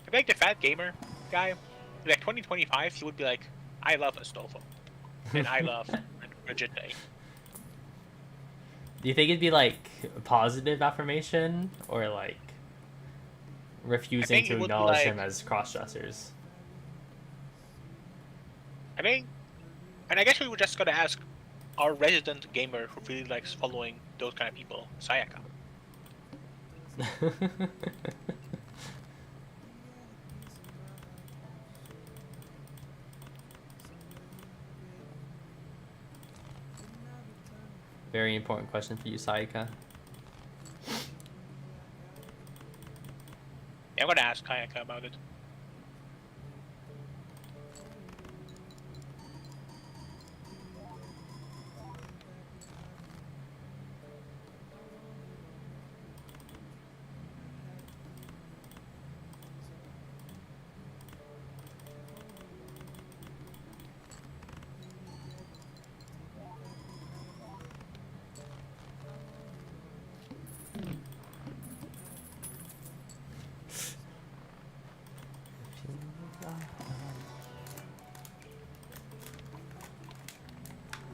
I feel like the fat gamer guy, like 2025, he would be like, I love Astolfo, and I love Brigitte. Do you think it'd be like positive affirmation or like refusing think to it would be acknowledge like- him as cross-dressers? I think, and I guess we were just gonna ask our resident gamer who really likes following those kind of people, Sayaka. Very important question for you, Sayaka. Yeah, I'm gonna ask Sayaka about it.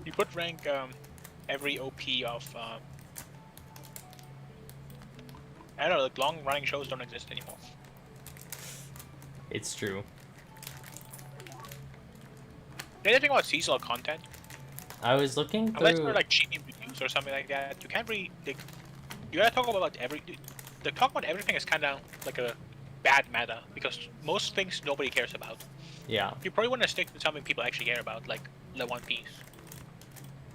You could rank every OP of I don't know, like long running shows don't exist anymore. It's true. The other thing about seasonal content, I was looking unless through. they're like cheating reviews or something like that, you can't really like. You gotta talk about the talk about everything is kind of like a bad meta because most things nobody cares about. Yeah, You probably want to stick to something people actually care about, like the One Piece.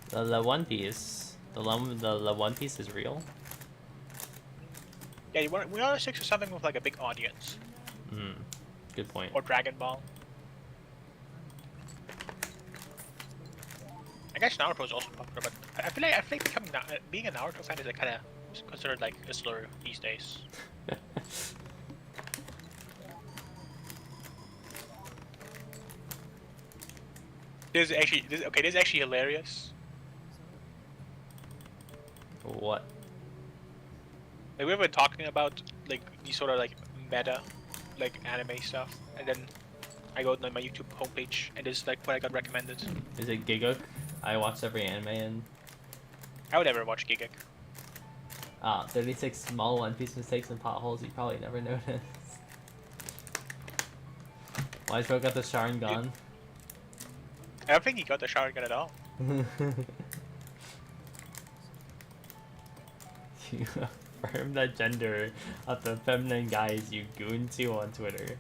the One Piece. The One Piece is real. Yeah, we want to stick to something with like a big audience, Hmm. Good point. or Dragon Ball. I guess Naruto is also popular, but I feel like being a Naruto fan is like kind of considered like a slur these days. This is actually hilarious. What? Like we've been talking about like these sort of like meta, like anime stuff, and then I go to my YouTube homepage, and this is like what I got recommended. Is it Giguk? I watch every anime and I would never watch Gigek. 36 small One Piece mistakes and potholes you probably never noticed. Why broke out the Sharingan? I don't think he got the Sharingan at all. You affirm the gender of the feminine guys you goon to on Twitter.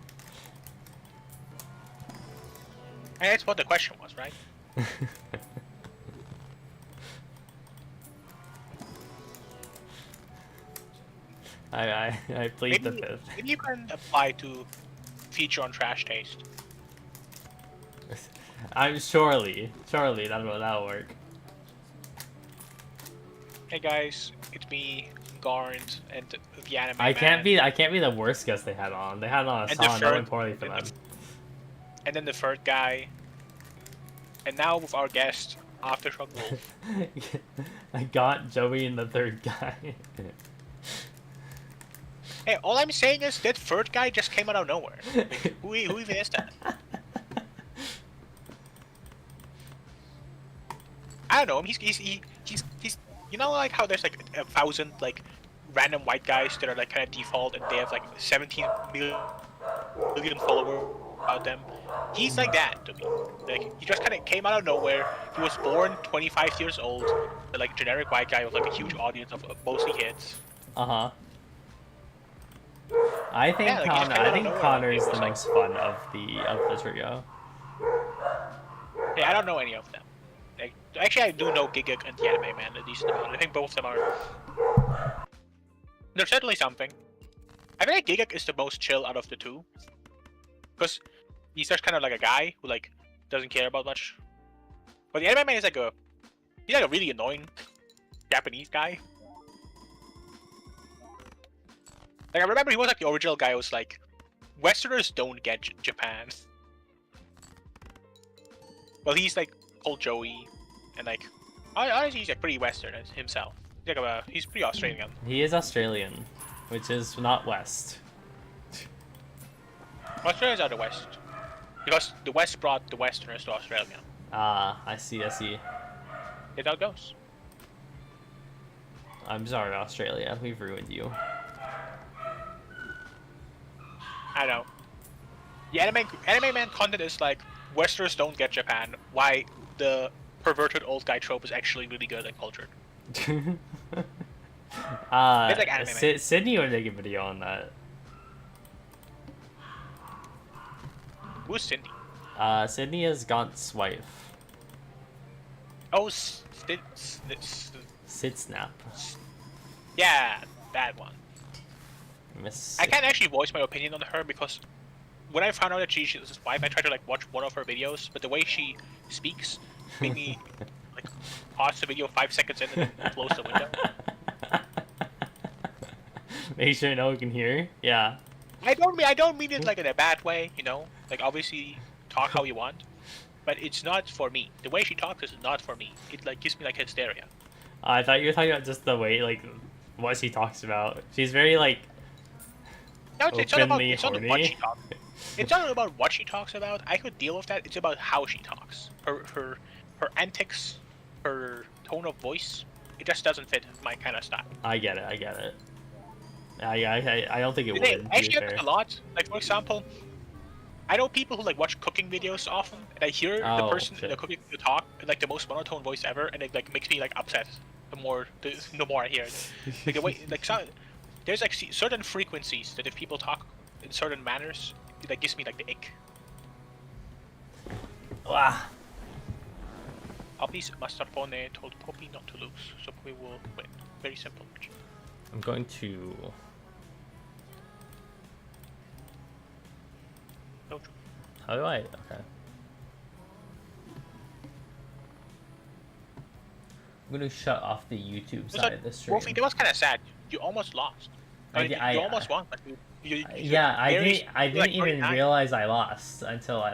And that's what the question was, right? I plead the Maybe, fifth. maybe you can apply to feature on Trash Taste. I'm surely that'll work. Hey guys, it's me, Garnd, and the anime I can't man. be the worst guest they had on. They had on a And the song that went third- poorly for and them. And then the third guy. And now with our guest, Aftershock Wolf. I got Joey and the third guy. Hey, all I'm saying is that third guy just came out of nowhere. Like, who even is that? I don't know him. He's you know like how there's like 1,000 like random white guys that are like kind of default and they have like 17 million followers about them, He's like that to me. Like he just kind of came out of nowhere. He was born 25 years old, like generic white guy with like a huge audience of mostly hits. Uh-huh. I think Yeah, like, he just came I out of think nowhere, Connor like, is it the was like- most fun of the trio. Yeah, I don't know any of them. Like, actually, I do know Gigak and the Anime Man a decent amount. I think both of them are. There's certainly something. I feel like Gigak is the most chill out of the two, because he's just kind of like a guy who like doesn't care about much. But the Anime Man is like he's like a really annoying Japanese guy. Like I remember he was like the original guy who was like, Westerners don't get Japan. Well, he's like called Joey, and like honestly he's like pretty Western himself. He's like he's pretty Australian. He is Australian, which is not West. Australians are the West, because the West brought the Westerners to Australia. Ah, I see. That's how it goes. I'm sorry, Australia. We've ruined you. I know. The anime man content is like Westerners don't get Japan. Why the perverted old guy trope is actually really good and cultured. It's like anime man. Sydney would make a video on that. Who's Cindy? Sydney is Gaunt's wife. Oh, Sid Snap. yeah, that one. Miss. I can't actually voice my opinion on her because when I found out that she's his wife, I tried to like watch one of her videos, but the way she speaks made me like pause the video 5 seconds in and then close the window. Make sure no one can hear. Yeah. I don't mean it like in a bad way, you know. Like obviously talk how you want, but it's not for me. The way she talks is not for me. It like gives me like hysteria. I thought you were talking about just the way, like, what she talks about. She's very like. No, it's not about horny. what she talks. It's not about what she talks about. I could deal with that. It's about how she talks. Her antics, her tone of voice. It just doesn't fit my kind of style. I get it. I don't think it would. They actually happen a lot. Like for example, I know people who like watch cooking videos often, and I hear the person in the cooking video talk in like the most monotone voice ever, and it like makes me like upset. The more I hear it, like the way like there's like certain frequencies that if people talk in certain manners, it like gives me like the ick. Wow. Poppy's mascarpone told Poppy not to lose, so Poppy will win. Very simple. I'm going to. No. How do I? Okay. I'm going to shut off the YouTube side of the stream. Wolfie, that was kind of sad. You almost lost. You almost won, but you yeah, I didn't like even realize I lost until I